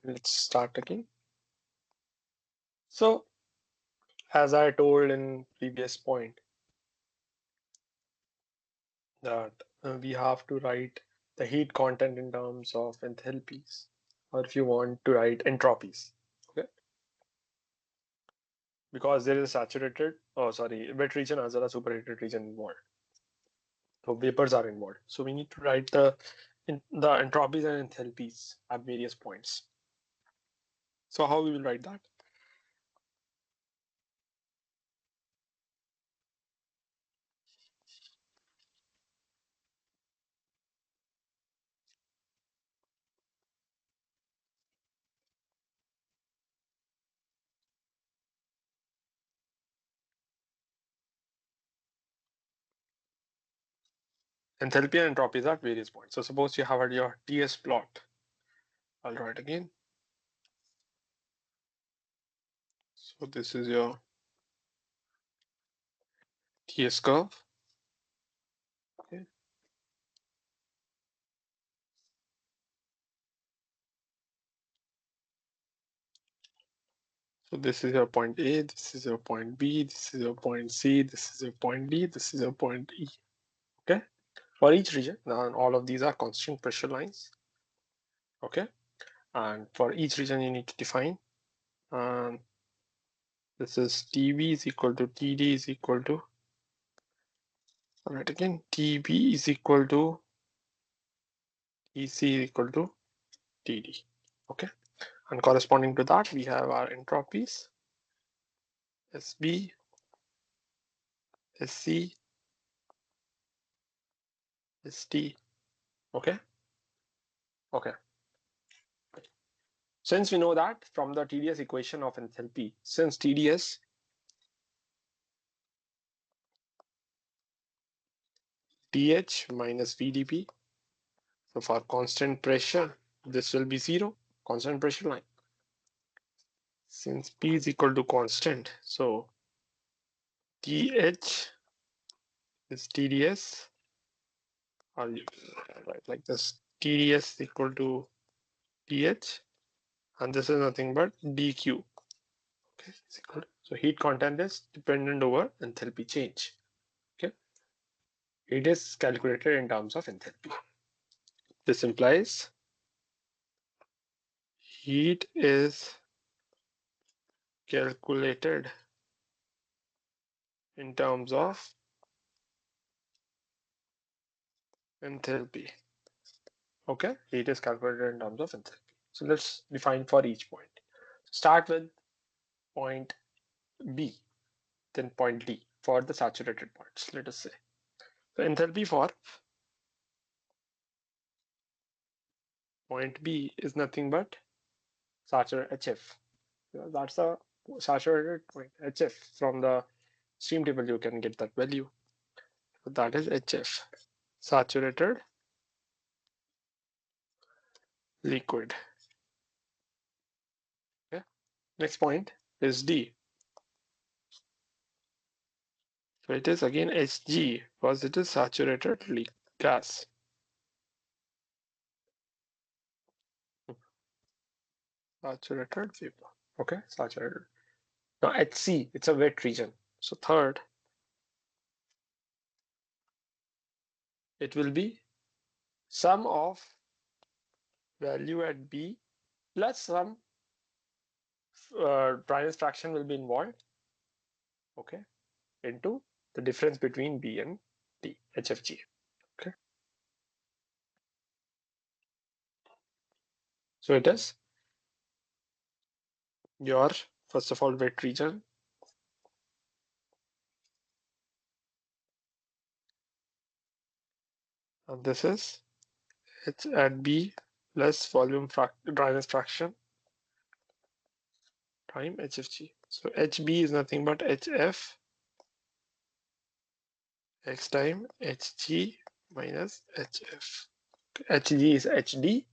let's start again. So, as I told in previous point, that we have to write the heat content in terms of enthalpies, or if you want to write entropies, okay? Because there is a saturated, wet region as well as superheated region involved. So vapors are involved. So we need to write the entropies and enthalpies at various points. So how we will write that? Enthalpy and entropy is at various points. So suppose you have your TS plot. I'll write again. So this is your TS curve. Okay. So this is your point A, this is your point B, this is your point C, this is your point D, this is your point E. Okay. For each region, now all of these are constant pressure lines. Okay. And for each region, you need to define. This is TB is equal to TD is equal to, all right, again, TB is equal to TC is equal to TD. Okay. And corresponding to that, we have our entropies, SB, SC, ST. Okay. Okay. Since we know that from the TDS equation of enthalpy, since TDS TH minus VdP, so for constant pressure, this will be 0, constant pressure line. Since P is equal to constant, so TH is TDS, or you write like this, TDS equal to TH, and this is nothing but dq. Okay, so heat content is dependent over enthalpy change. Okay, it is calculated in terms of enthalpy. This implies heat is calculated in terms of enthalpy. Okay, heat is calculated in terms of enthalpy. So let's define for each point. Start with point B, then point D for the saturated points, let us say. So enthalpy for point B is nothing but saturated HF. That's a saturated point HF. From the stream table you can get that value. So that is HF, saturated liquid. Okay. Next point is D. So it is again Hg because it is saturated gas. Saturated vapor. Okay, saturated. Now Hc, it's a wet region. So third, it will be sum of value at B plus some dryness fraction will be involved. Okay, into the difference between B and D, HFG. Okay. So it is your, first of all, wet region. And this is H at B plus volume dryness fraction time HFG. So HB is nothing but HF x time Hg minus HF. Hg is HD,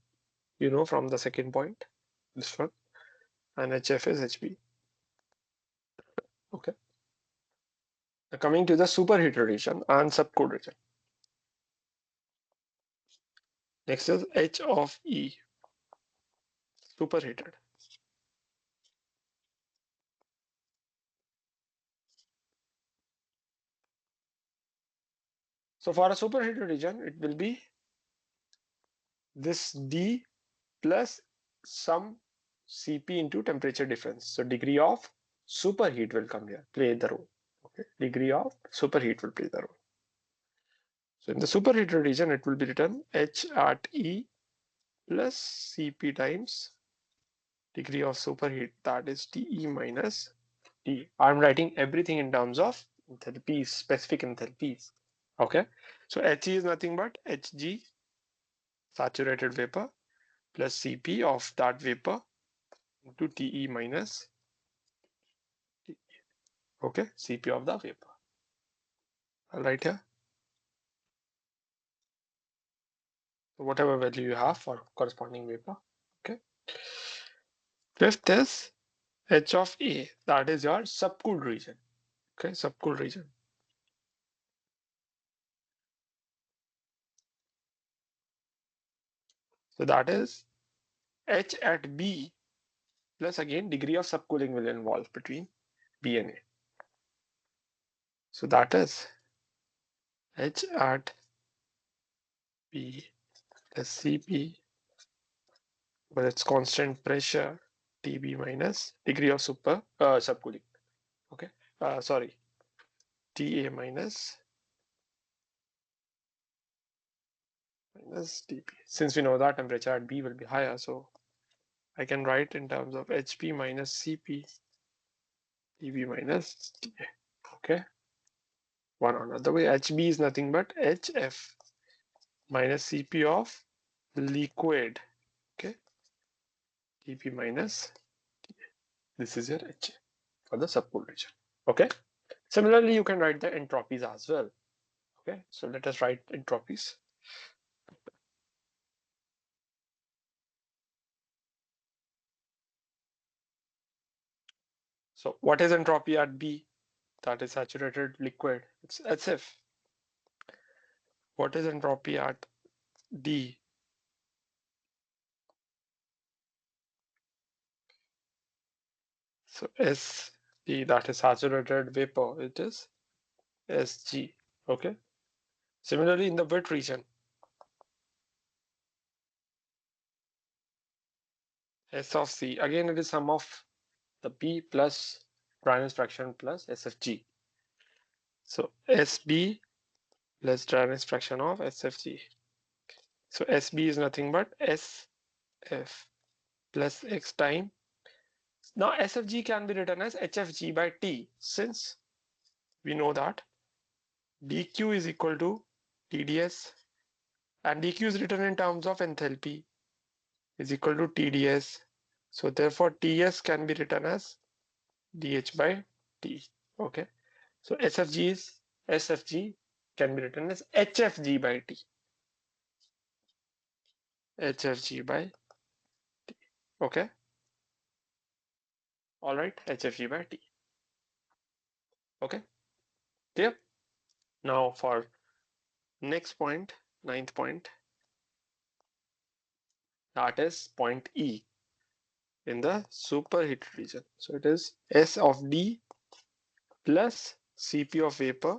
you know, from the second point, this one, and HF is HB. Okay. Now coming to the superheated region and subcooled region. Next is H of E. superheated. So for a superheated region, it will be this D plus some Cp into temperature difference. So degree of superheat will come here, play the role. Okay, degree of superheat will play the role. So in the superheated region, it will be written H at E plus Cp times degree of superheat, that is Te minus T. I'm writing everything in terms of enthalpies, specific enthalpies. Okay, so He is nothing but Hg, saturated vapor, plus Cp of that vapor into Te minus T. Okay, Cp of the vapor. I'll write here. So whatever value you have for corresponding vapor. Okay. Fifth is H of A, that is your subcooled region. Okay, subcooled region. So that is H at B plus again degree of subcooling will involve between B and A. So that is H at B plus Cp with its constant pressure Tb minus degree of subcooling. Okay, sorry, Ta minus Tb. Since we know that temperature at B will be higher, so I can write in terms of Hp minus Cp Tb minus Ta. Okay, one another way, Hb is nothing but Hf minus Cp of liquid. Okay, Tb minus Ta. This is your Ha for the subcooled region. Okay, similarly you can write the entropies as well. Okay, so let us write entropies. So what is entropy at B? That is saturated liquid. It's HF. What is entropy at D? So SD, that is saturated vapor. It is Sg. Okay. Similarly, in the wet region, S of C. Again, it is sum of the P plus dryness fraction plus SFG. So SB plus dryness fraction of SFG. So SB is nothing but SF plus X time. Now SFG can be written as HFG by T, since we know that dq is equal to TdS, and dq is written in terms of enthalpy, is equal to TdS. So therefore Ts can be written as dH by T. Okay. So SFG can be written as HFG by T. HFG by T. Okay. All right. HFG by T. Okay. Clear? Now for next point, ninth point, that is point E in the superheated region. So it is S of D plus Cp of vapor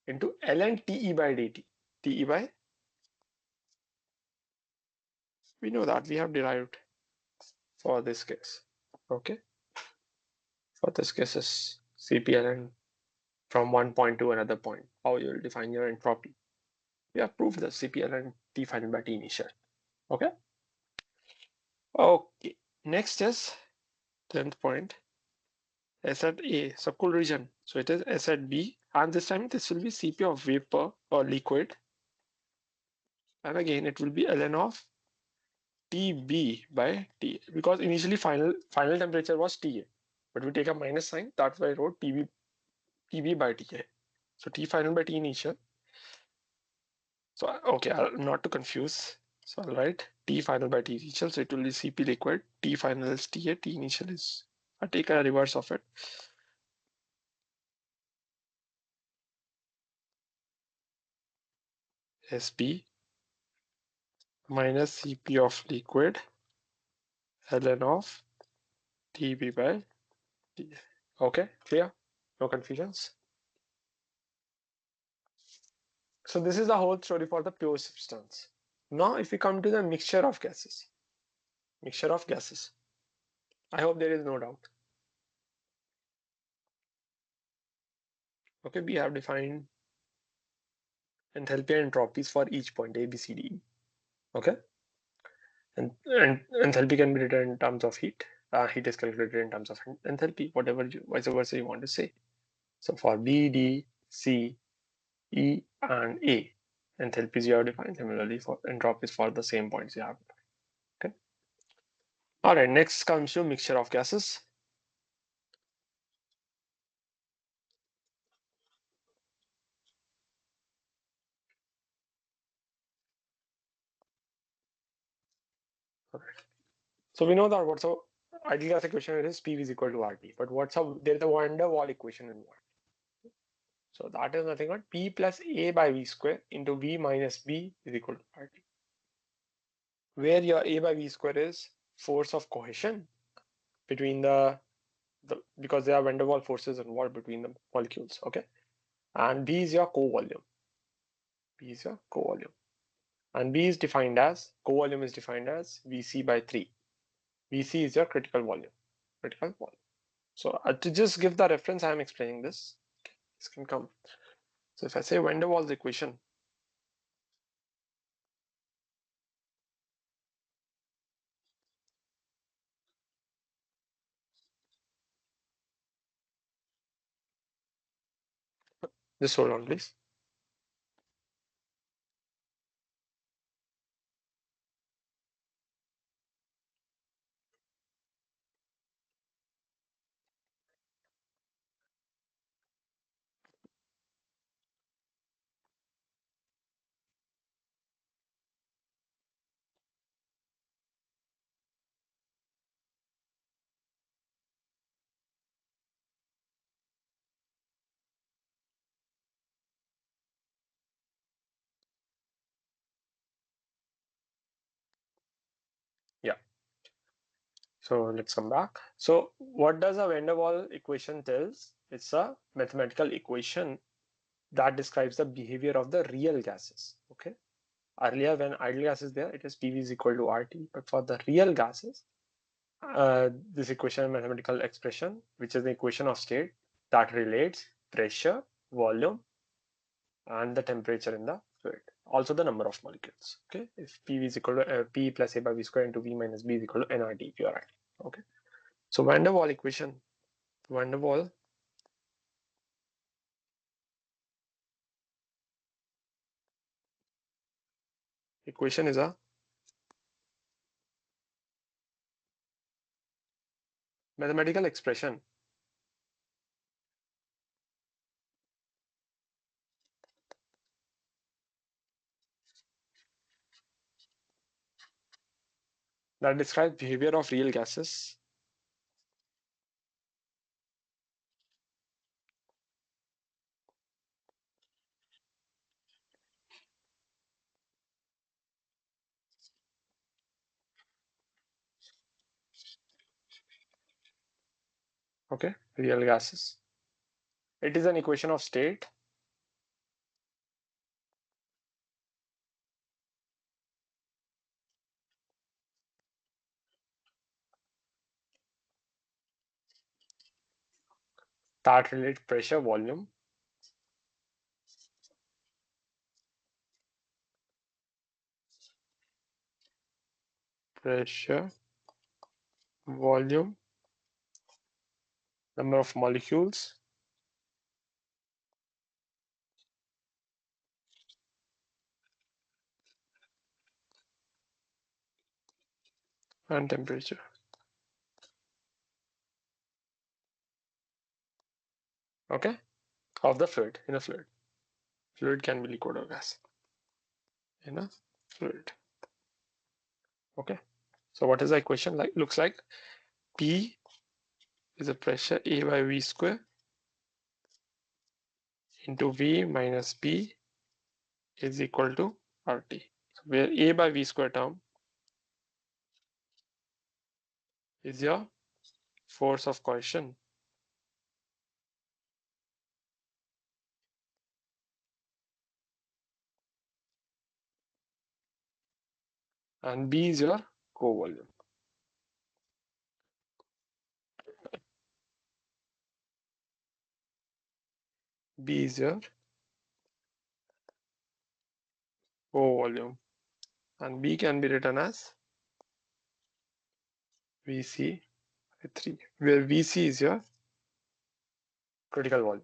into ln Te by dt. Te by, we know that we have derived for this case. Okay. For this case is Cp ln from one point to another point. How you will define your entropy. We have proved the Cp ln T final by T initial. Okay. Okay. Next is 10th point. S at A, subcooled region. So it is S at B, and this time this will be Cp of vapor or liquid, and again it will be ln of Tb by T, because initially final temperature was Ta, but we take a minus sign, that's why I wrote Tb by Ta. So T final by T initial. So okay, not to confuse, so I'll write T final by T initial. So it will be Cp liquid, T final is Ta, T initial is, I take a reverse of it. Sb minus Cp of liquid ln of dP by dA. Okay, clear? No confusions? So this is the whole story for the pure substance. Now if we come to the mixture of gases, I hope there is no doubt. Okay, we have defined enthalpy and entropies for each point A, B, C, D, E. Okay, and enthalpy can be written in terms of heat. Heat is calculated in terms of enthalpy, whatever vice versa you want to say. So for B, D, C, E, and A, enthalpies you have defined. Similarly for entropies for the same points you have. Okay. All right. Next comes to mixture of gases. So we know that what's a ideal gas equation is PV is equal to RT, but there's a van der Waal equation involved. So that is nothing but P plus A by V square into V minus B is equal to RT, where your A by V square is force of cohesion between because there are van der Waal forces involved between the molecules. Okay, and B is your co-volume. And B is defined as co-volume is defined as Vc by 3. Vc is your critical volume. So to just give the reference, I am explaining this. Okay, this can come. So if I say van der Waals equation, just hold on, please. Yeah. So let's come back. So what does a van der Waal equation tells? It's a mathematical equation that describes the behavior of the real gases. Okay. Earlier, when ideal gas is there, it is PV is equal to RT. But for the real gases, this equation, mathematical expression, which is the equation of state that relates pressure, volume, and the temperature in the fluid. Also the number of molecules. Okay, if PV is equal to P plus A by V square into V minus B is equal to nRT, pure RT. Okay, so van der Waal equation, van der Waal equation is a mathematical expression that describes behavior of real gases okay, real gases. It is an equation of state that relates pressure, volume, volume, number of molecules, and temperature. Okay, of the fluid, in a fluid. Fluid can be liquid or gas in a fluid. Okay, so what is the equation like? Looks like P is a pressure A by V square into V minus B is equal to RT. where A by V square term is your force of cohesion. And B is your co-volume. B is your co-volume. And B can be written as Vc by 3, where Vc is your critical volume.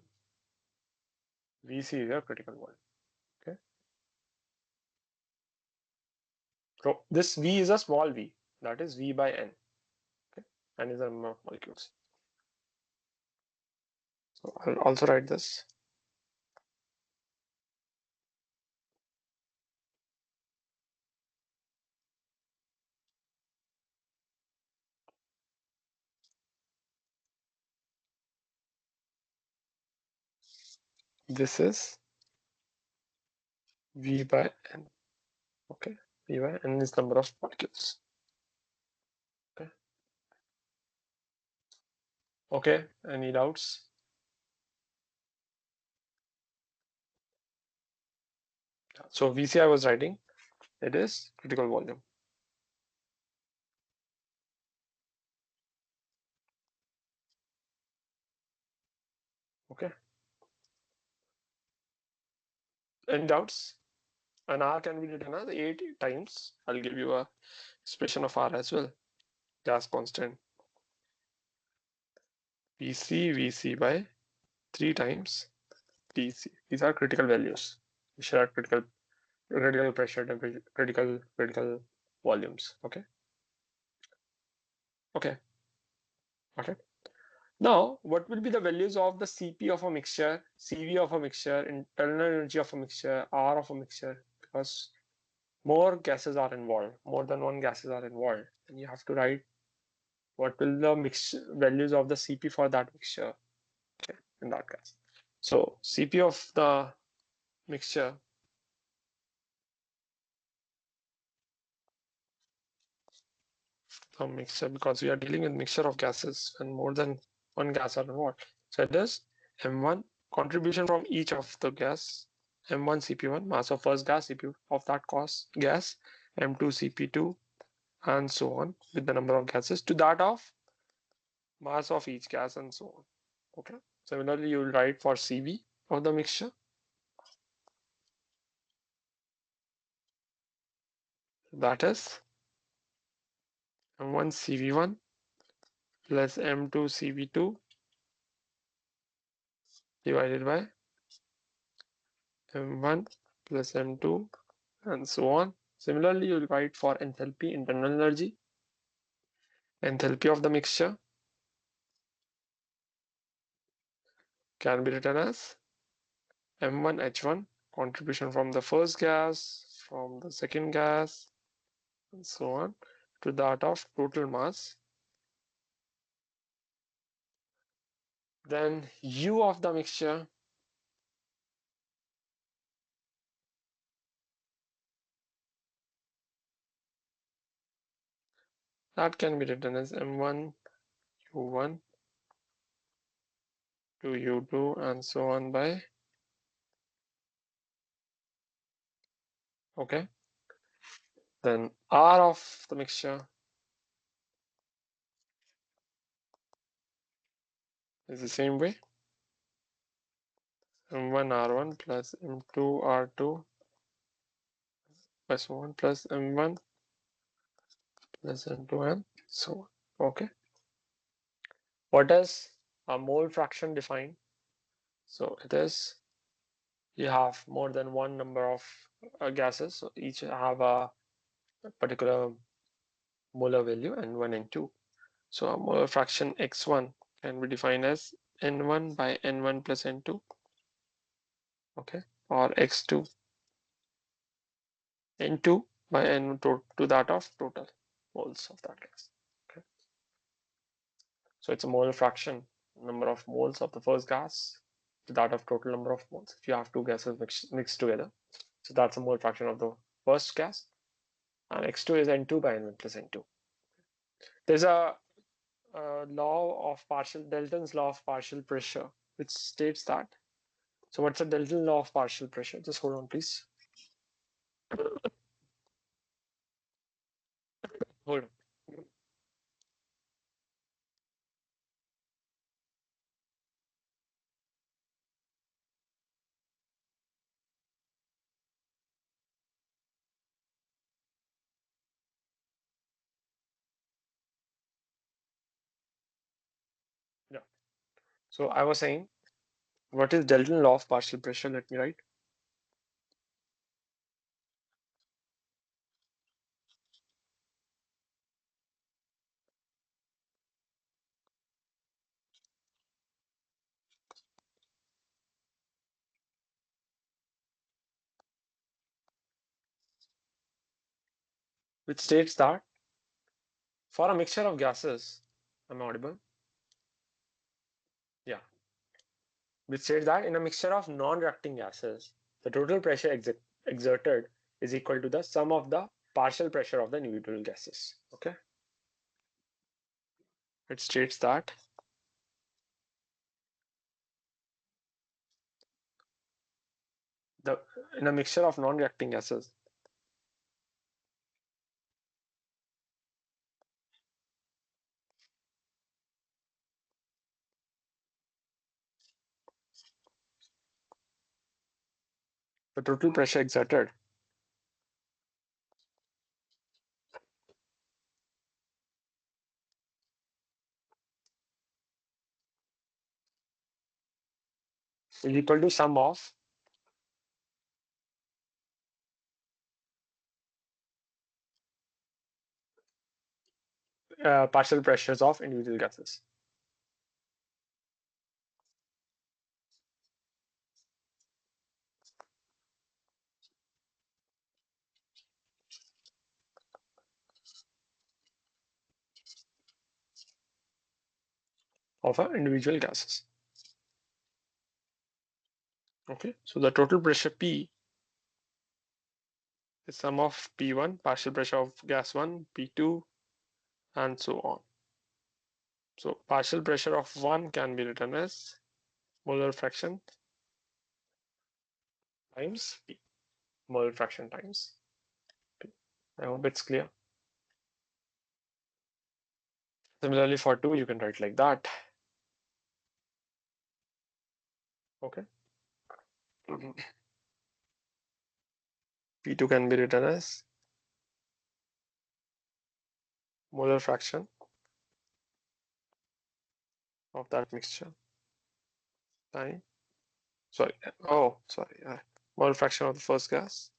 Vc is your critical volume. Okay. So this V is a small v, that is V by N. Okay. N is the number of molecules. So I'll also write this. This is V by N. Okay. V by N is number of molecules. Okay. Okay. Any doubts? So Vc I was writing, it is critical volume. Okay. Any doubts? And R can be written as 8 times. I'll give you a expression of R as well. Gas constant. Vc by 3 times Tc. These are critical values. These are critical pressure, temperature, critical volumes. Okay. Okay. Okay. Now, what will be the values of the Cp of a mixture, Cv of a mixture, internal energy of a mixture, R of a mixture? Because more gases are involved, more than one gases are involved, and you have to write what will the values of the Cp for that mixture, okay, in that gas. So Cp of the mixture because we are dealing with mixture of gases and more than one gas are involved. So it is M1 contribution from each of the gas, M1 Cp1 mass of first gas, Cp of that gas, M2 Cp2 and so on with the number of gases to that of mass of each gas and so on. Okay. Similarly, you will write for Cv of the mixture. That is M1 Cv1 plus M2 Cv2 divided by M1 plus M2 and so on. Similarly, you will write for enthalpy, internal energy, enthalpy of the mixture can be written as M1 H1 contribution from the first gas, from the second gas, and so on to that of total mass. Then U of the mixture that can be written as M1 U1 to U2 and so on by, okay. Then R of the mixture is the same way, M1 R1 plus M2 R2 plus so on plus M1 plus M2 and so on. Okay. What is a mole fraction defined? So it is, you have more than one number of gases, so each have a particular molar value, N1 and 2. So a molar fraction x1 can be defined as N1 by N1 plus N2, okay, or x2 N2 by N to that of total moles of that gas. Okay. So it's a molar fraction, number of moles of the first gas to that of total number of moles. If you have two gases mixed together, so that's a mole fraction of the first gas, and X2 is N2 by N1 plus N2. There's a law of partial Dalton's law of partial pressure, which states that. So what's the Dalton law of partial pressure? Just hold on, please. Hold on. Yeah. So I was saying, what is Dalton law of partial pressure? Let me write. Which states that for a mixture of gases, am I audible? Yeah. Which states that in a mixture of non-reacting gases, the total pressure exerted is equal to the sum of the partial pressure of the individual gases. Okay. It states that the in a mixture of non-reacting gases, the total pressure exerted is equal to sum of partial pressures of individual gases. Of individual gases. Okay, so the total pressure P is sum of P1, partial pressure of gas 1, P2, and so on. So partial pressure of 1 can be written as molar fraction times P, molar fraction times P. I hope it's clear. Similarly for 2, you can write like that. Okay. P2 can be written as molar fraction of that mixture time. Sorry. Oh, sorry. Molar fraction of the first gas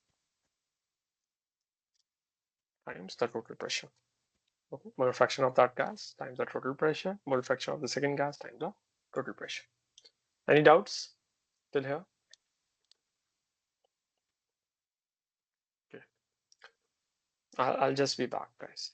times the total pressure. Okay. Molar fraction of that gas times the total pressure. Molar fraction of the second gas times the total pressure. Any doubts till here? Okay. I'll just be back, guys.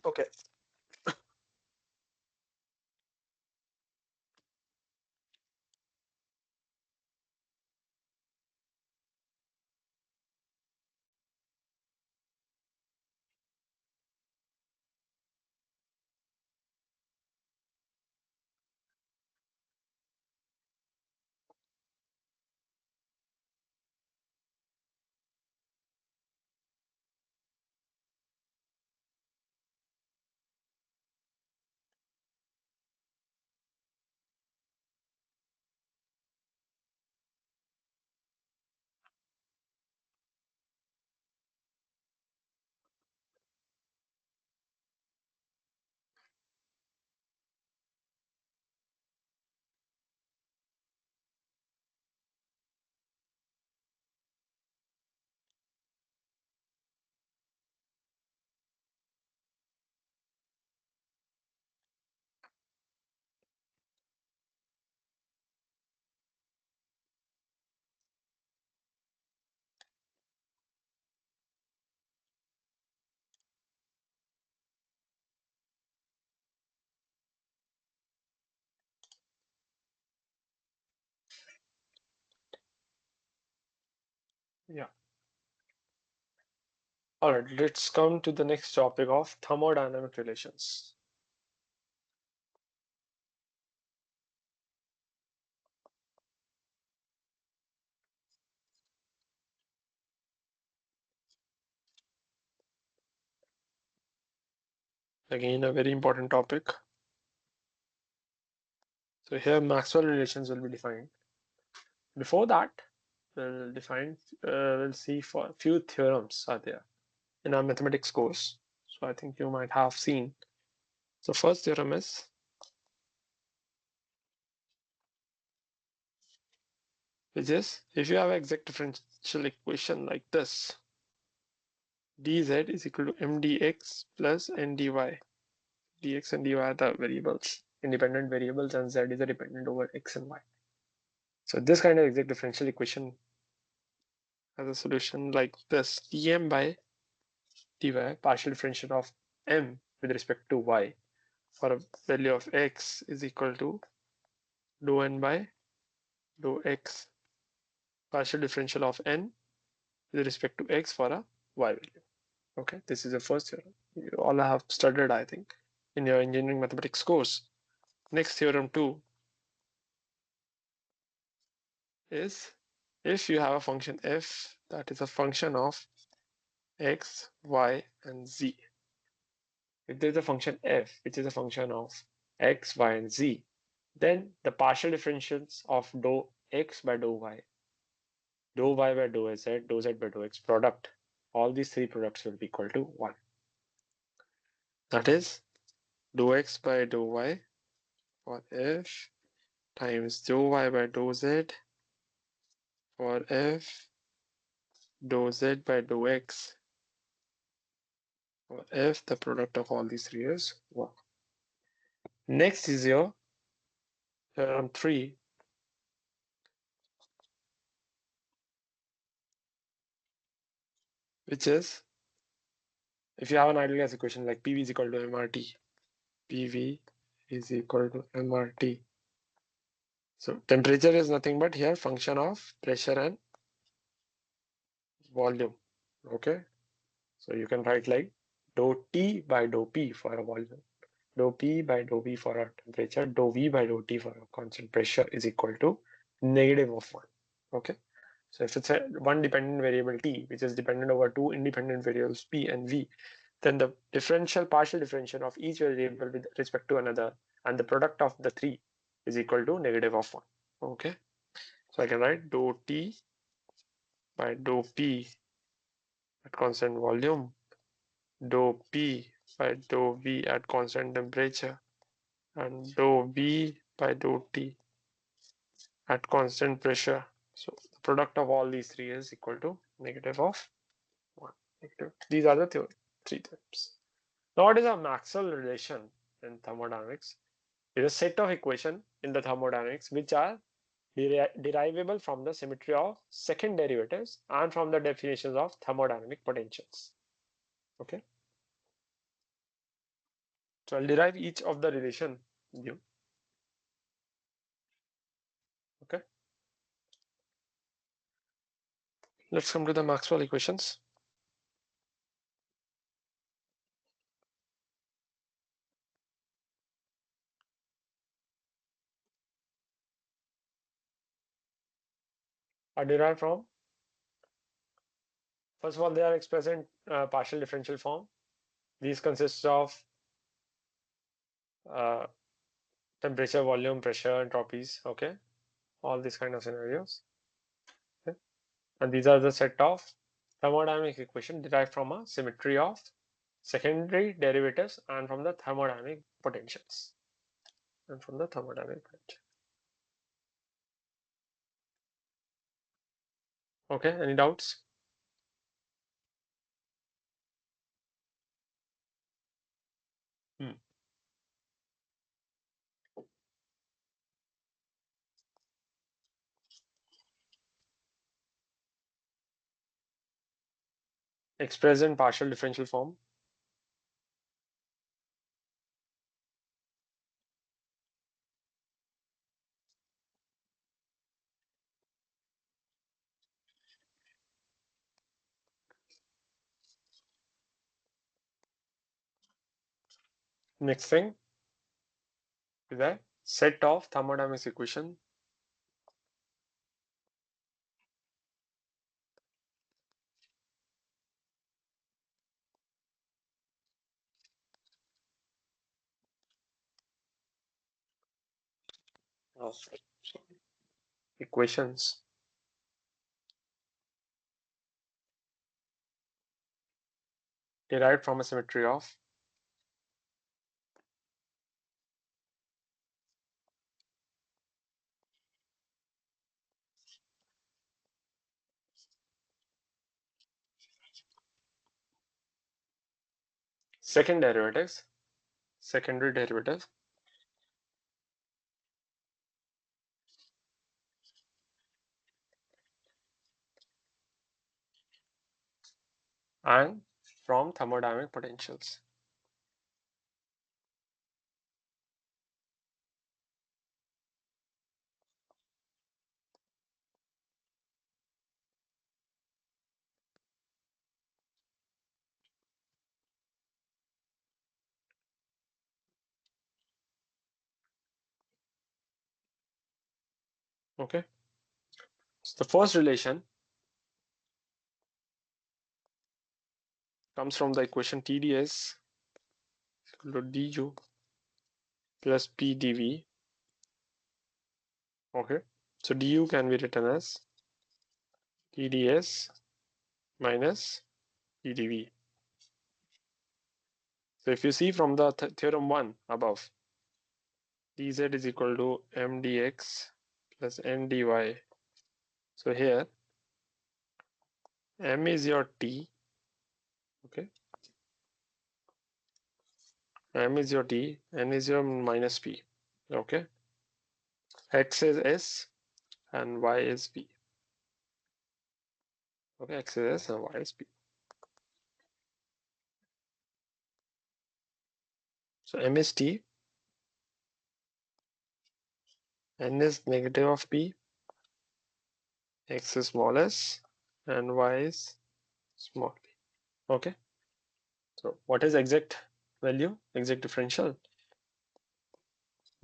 Okay. Yeah. All right, let's come to the next topic of thermodynamic relations. Again, a very important topic. So here Maxwell relations will be defined. Before that, we'll see for a few theorems are there in our mathematics course. So I think you might have seen. So first theorem is, which is if you have an exact differential equation like this, dz is equal to mdx plus ndy. Dx and dy are the variables, independent variables, and z is a dependent over x and y. So this kind of exact differential equation has a solution like this: dm by dy, partial differential of m with respect to y, for a value of x is equal to dou n by dou x, partial differential of n with respect to x for a y value. Okay, this is the first theorem. You all have studied, I think, in your engineering mathematics course. Next, theorem 2 is if you have a function f that is a function of x, y, and z. If there is a function f which is a function of x, y, and z, then the partial differentials of dou x by dou y, dou y by dou z, dou z by dou x product, all these three products will be equal to 1. That is dou x by dou y for f times dou y by dou z for f, dou z by dou x for f, the product of all these three is 1. Next is your theorem 3, which is if you have an ideal gas equation like PV is equal to MRT, PV is equal to MRT. So temperature is nothing but here function of pressure and volume. Okay, so you can write like dou T by dou P for a volume, dou P by dou V for a temperature, dou V by dou T for a constant pressure is equal to negative of 1. Okay, so if it's a one dependent variable T which is dependent over two independent variables P and V, then the partial differential of each variable with respect to another and the product of the three is equal to negative of 1. Okay, so I can write dou T by dou P at constant volume, dou P by dou V at constant temperature, and dou V by dou T at constant pressure. So the product of all these three is equal to negative of 1. These are the three theorems. Now what is a Maxwell relation in thermodynamics? It is a set of equations in the thermodynamics which are derivable from the symmetry of second derivatives and from the definitions of thermodynamic potentials. Okay. So I'll derive each of the relation with you. Okay. Let's come to the Maxwell equations. Are derived from, first of all, they are expressed in partial differential form. These consist of uh, temperature, volume, pressure, entropies. Okay, all these kind of scenarios. Okay. And these are the set of thermodynamic equation derived from a symmetry of secondary derivatives and from the thermodynamic potentials. Okay, any doubts? Hmm. Expressed in partial differential form. Next thing is a set of thermodynamics equation of equations derived from a symmetry of second derivatives, secondary derivatives, and from thermodynamic potentials. Okay, so the first relation comes from the equation TdS equal to du plus pdv. Okay, so du can be written as TdS minus pdv. So if you see from the theorem 1 above, dz is equal to mdx plus ndy. So here m is your t. Okay, m is your t, n is your minus p. Okay, x is s and y is p. Okay, x is s and y is p. So m is t, n is negative of p, x is small s, and y is small p. Okay, so what is exact value? Exact differential?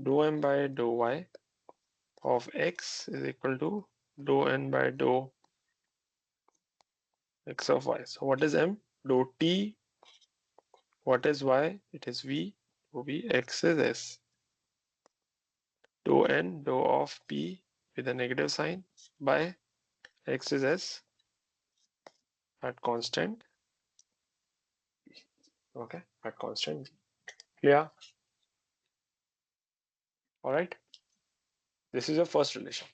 Dou m by dou y of x is equal to dou n by dou x of y. So what is m? Dou t. What is y? It is v. Dou v. X is s. Dou n, dou of p with a negative sign by x is s at constant. Okay, at constant. Clear? All right. This is your first relation.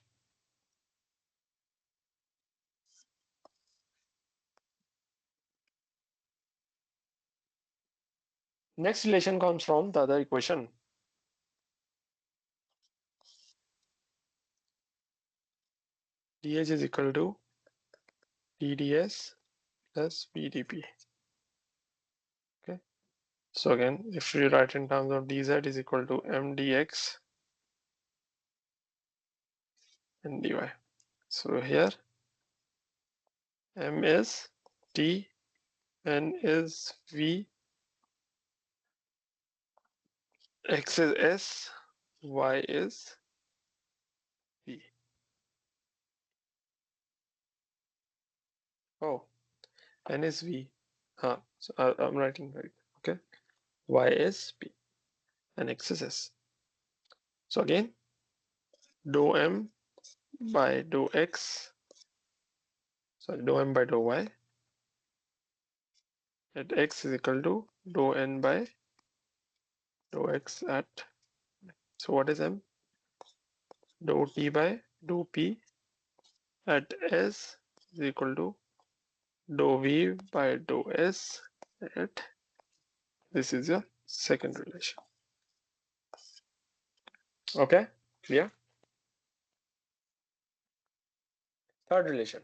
Next relation comes from the other equation. dH is equal to TdS plus PdP. Okay. So again, if we write in terms of dz is equal to m dx and dy. So here m is t, n is v, x is s, y is v. Oh, n is v. So I'm writing right. Okay. Y is p and x is s. So again, dou m by dou x, sorry, dou m by dou y at x is equal to dou n by dou x at, so what is m? Dou t by dou p at s is equal to dou v by dou s at, this is your second relation. Okay, clear? Third relation.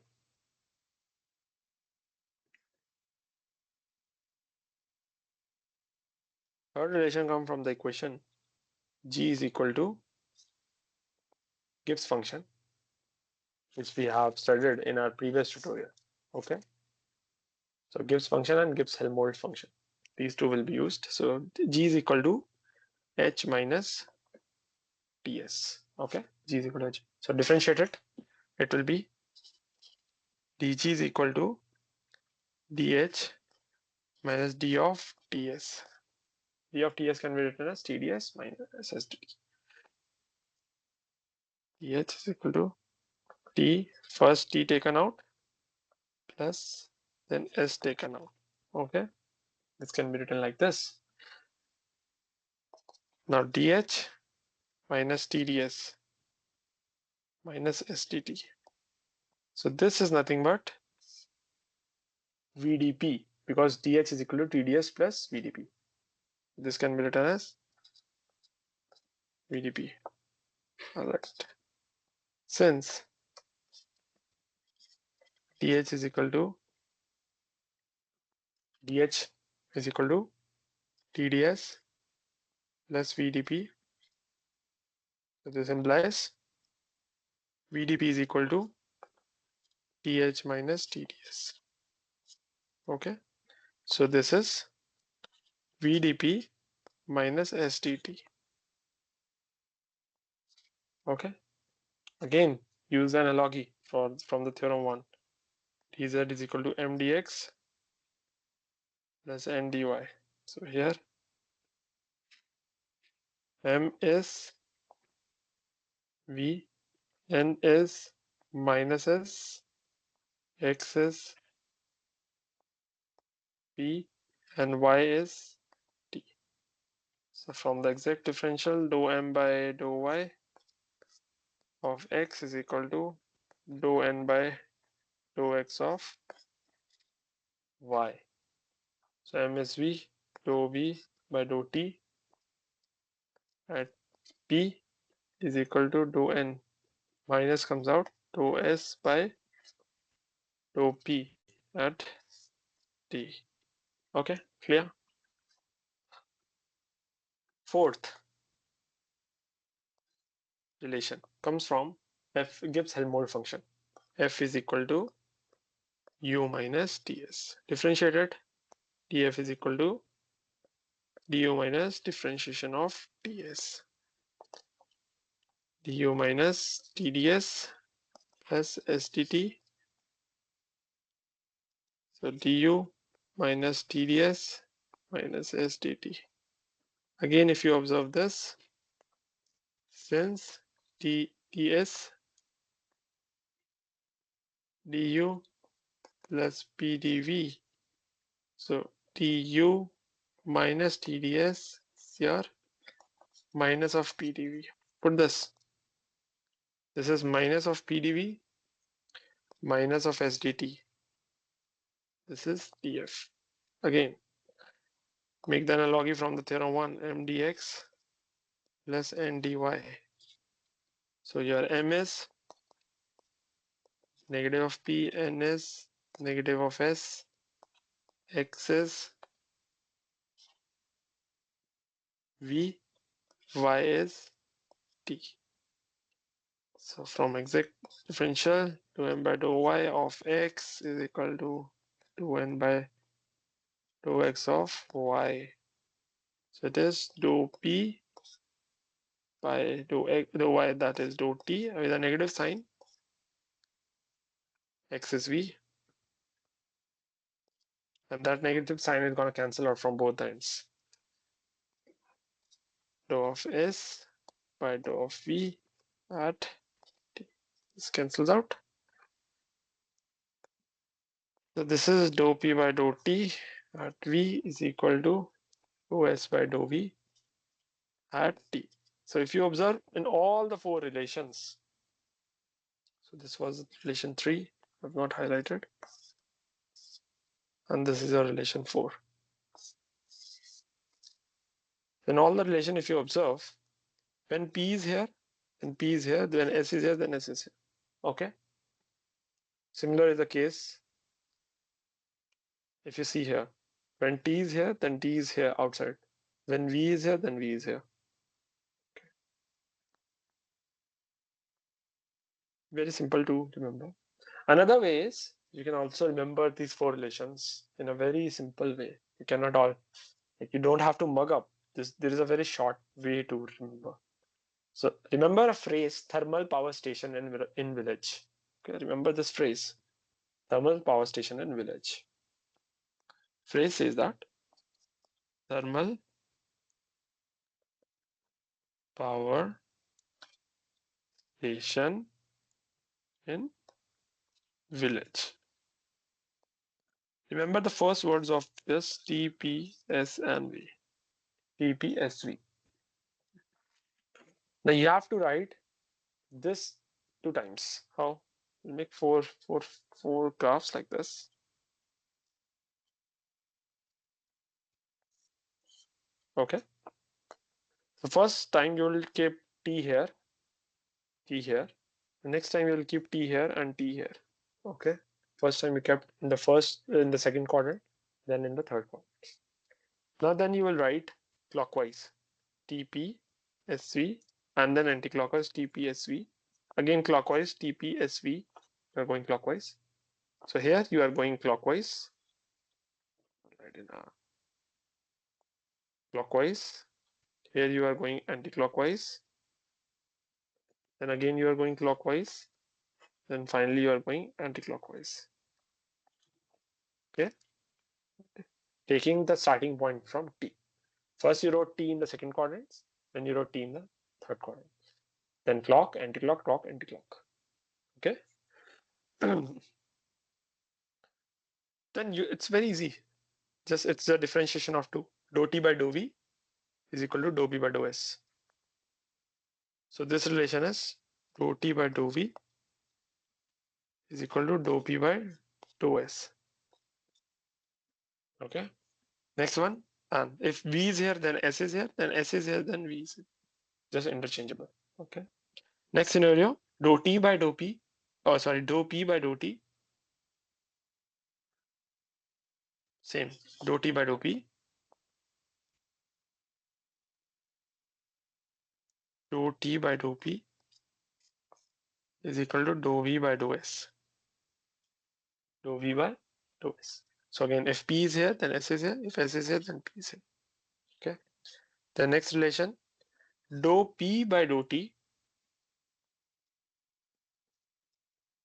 Third relation comes from the equation g is equal to Gibbs function, which we have studied in our previous tutorial. Okay, so Gibbs function and Gibbs-Helmholtz function, these two will be used. So g is equal to h minus ts. Okay, g is equal to h. So differentiate it. It will be dg is equal to dh minus d of ts. D of ts can be written as tds minus sdt. dh is equal to t, first t taken out, plus then s taken out. Okay, this can be written like this. Now dh minus tds minus sdt. So this is nothing but vdp, because dh is equal to tds plus vdp. This can be written as vdp. Alright. Since dh is equal to tds plus vdp, so this implies vdp is equal to th minus tds. Okay, so this is vdp minus sdt. Okay, again use the analogy from the theorem 1. dz is equal to mdx plus ndy. So here m is v, n is minus s, x is p, and y is t. So from the exact differential, dou m by dou y of x is equal to dou n by dou x of y. So m is v, dou v by dou t at p is equal to dou n, minus comes out, dou s by dou p at t. Okay, clear? Fourth relation comes from f Gibbs-Helmholtz function. F is equal to u minus ts. Differentiated, df is equal to du minus differentiation of ts. Du minus tds plus sdt. So du minus tds minus sdt. Again, if you observe this, since ds du plus pdv, so du minus tds is your minus of pdv. Put this is minus of pdv minus of sdt. This is df. Again, make the analogy from the theorem 1, mdx plus ndy. So your m is negative of p, n is negative of s, x is V, y is t. So from exact differential, 2n by dou y of x is equal to 2n by dou x of y. So it is dou p by dou y, that is dou t with a negative sign. X is v, and that negative sign is going to cancel out from both ends. Dou of s by dou of v at t. This cancels out. So this is dou p by dou t at v is equal to dou s by dou v at t. So if you observe in all the four relations, so this was relation 3, I've not highlighted, and this is a relation 4. In all the relation, if you observe, when p is here, then p is here, then s is here, then s is here. Okay. Similar is the case if you see here. When t is here, then t is here outside. When v is here, then v is here. Okay. Very simple to remember. Another way is you can also remember these four relations in a very simple way. You cannot all, like, you don't have to mug up. There is a very short way to remember. So remember a phrase, thermal power station in village. Okay, remember this phrase, thermal power station in village. Phrase says that thermal power station in village. Remember the first words of this T, P, S, and V. T, P, S, V. Now you have to write this 2 times. How? We'll make four graphs like this. Okay. The first time you will keep T here, T here. The next time you will keep T here and T here. Okay. First time you kept in the second quadrant, then in the third quadrant. Now then you will write clockwise TP, SV, and then anti-clockwise TP, SV. Again clockwise TP, SV. You are going clockwise. So here you are going clockwise. Right in clockwise. Here you are going anti-clockwise. Then again you are going clockwise. Then finally you are going anti-clockwise. Okay. Taking the starting point from T. First you wrote T in the second quadrant, then you wrote T in the third quadrant. Then clock, anti-clock, clock, anti-clock. Okay. Then it's very easy. Just it's the differentiation of 2. Dou T by dou V is equal to dou P by dou S. So this relation is dou T by dou V is equal to dou P by dou S. Okay. Next one. And if V is here, then S is here, then S is here, then V is here. Just interchangeable. Okay. Next scenario, dou T by dou P. Oh, sorry, dou P by dou T. Same. Dou T by dou P. Dou T by dou P is equal to dou V by dou S. Dou V by dou S. So again, if P is here, then S is here. If S is here, then P is here. Okay. The next relation, dou P by dou T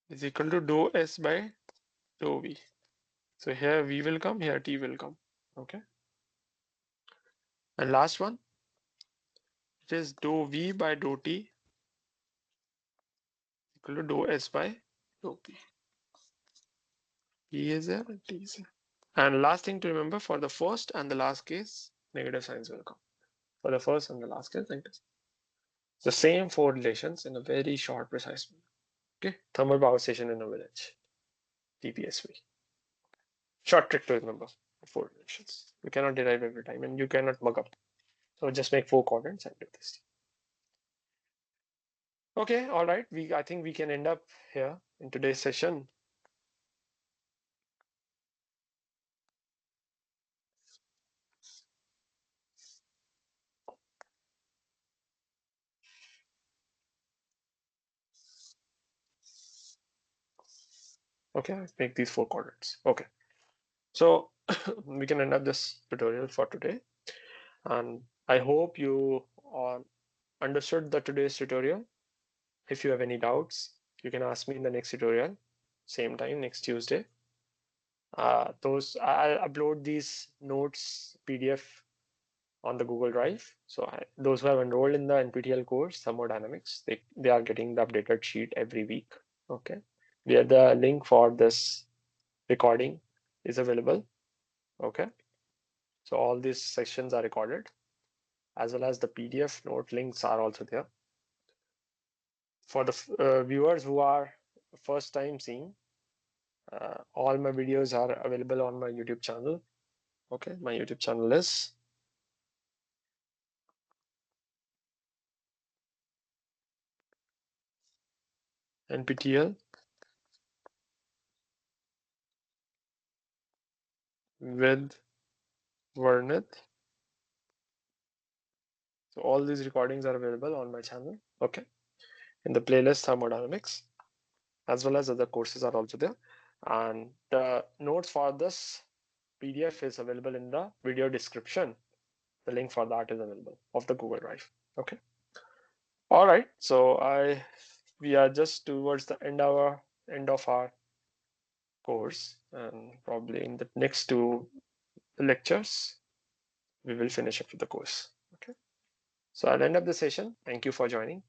is equal to dou S by dou V. So here V will come, here T will come. Okay. And last one, it is dou V by dou T equal to dou S by dou P. P is there and T is there. And last thing to remember, for the first and the last case, negative signs will come. For the first and the last case, negative. The same four relations in a very short, precise manner. Okay. Thermal power station in a village. TPSV. Short trick to remember. Four relations. You cannot derive every time and you cannot mug up. So just make 4 quadrants and do this. Okay, all right. I think we can end up here in today's session. Okay, make these 4 quadrants. Okay, so we can end up this tutorial for today. And I hope you understood the today's tutorial. If you have any doubts, you can ask me in the next tutorial, same time next Tuesday. Those I'll upload these notes PDF on the Google Drive. So those who have enrolled in the NPTEL course Thermodynamics, they are getting the updated sheet every week. Okay, where the link for this recording is available. Okay, so all these sections are recorded, as well as the PDF note links are also there. For the viewers who are first time seeing, all my videos are available on my YouTube channel. Okay, my YouTube channel is NPTEL with Varnit. So all these recordings are available on my channel. Okay, in the playlist Thermodynamics, as well as other courses are also there. And the notes for this PDF is available in the video description. The link for that is available of the Google Drive. Okay. All right. So we are just towards the end of our course, and probably in the next 2 lectures we will finish up with the course. Okay. So I'll end up the session. Thank you for joining.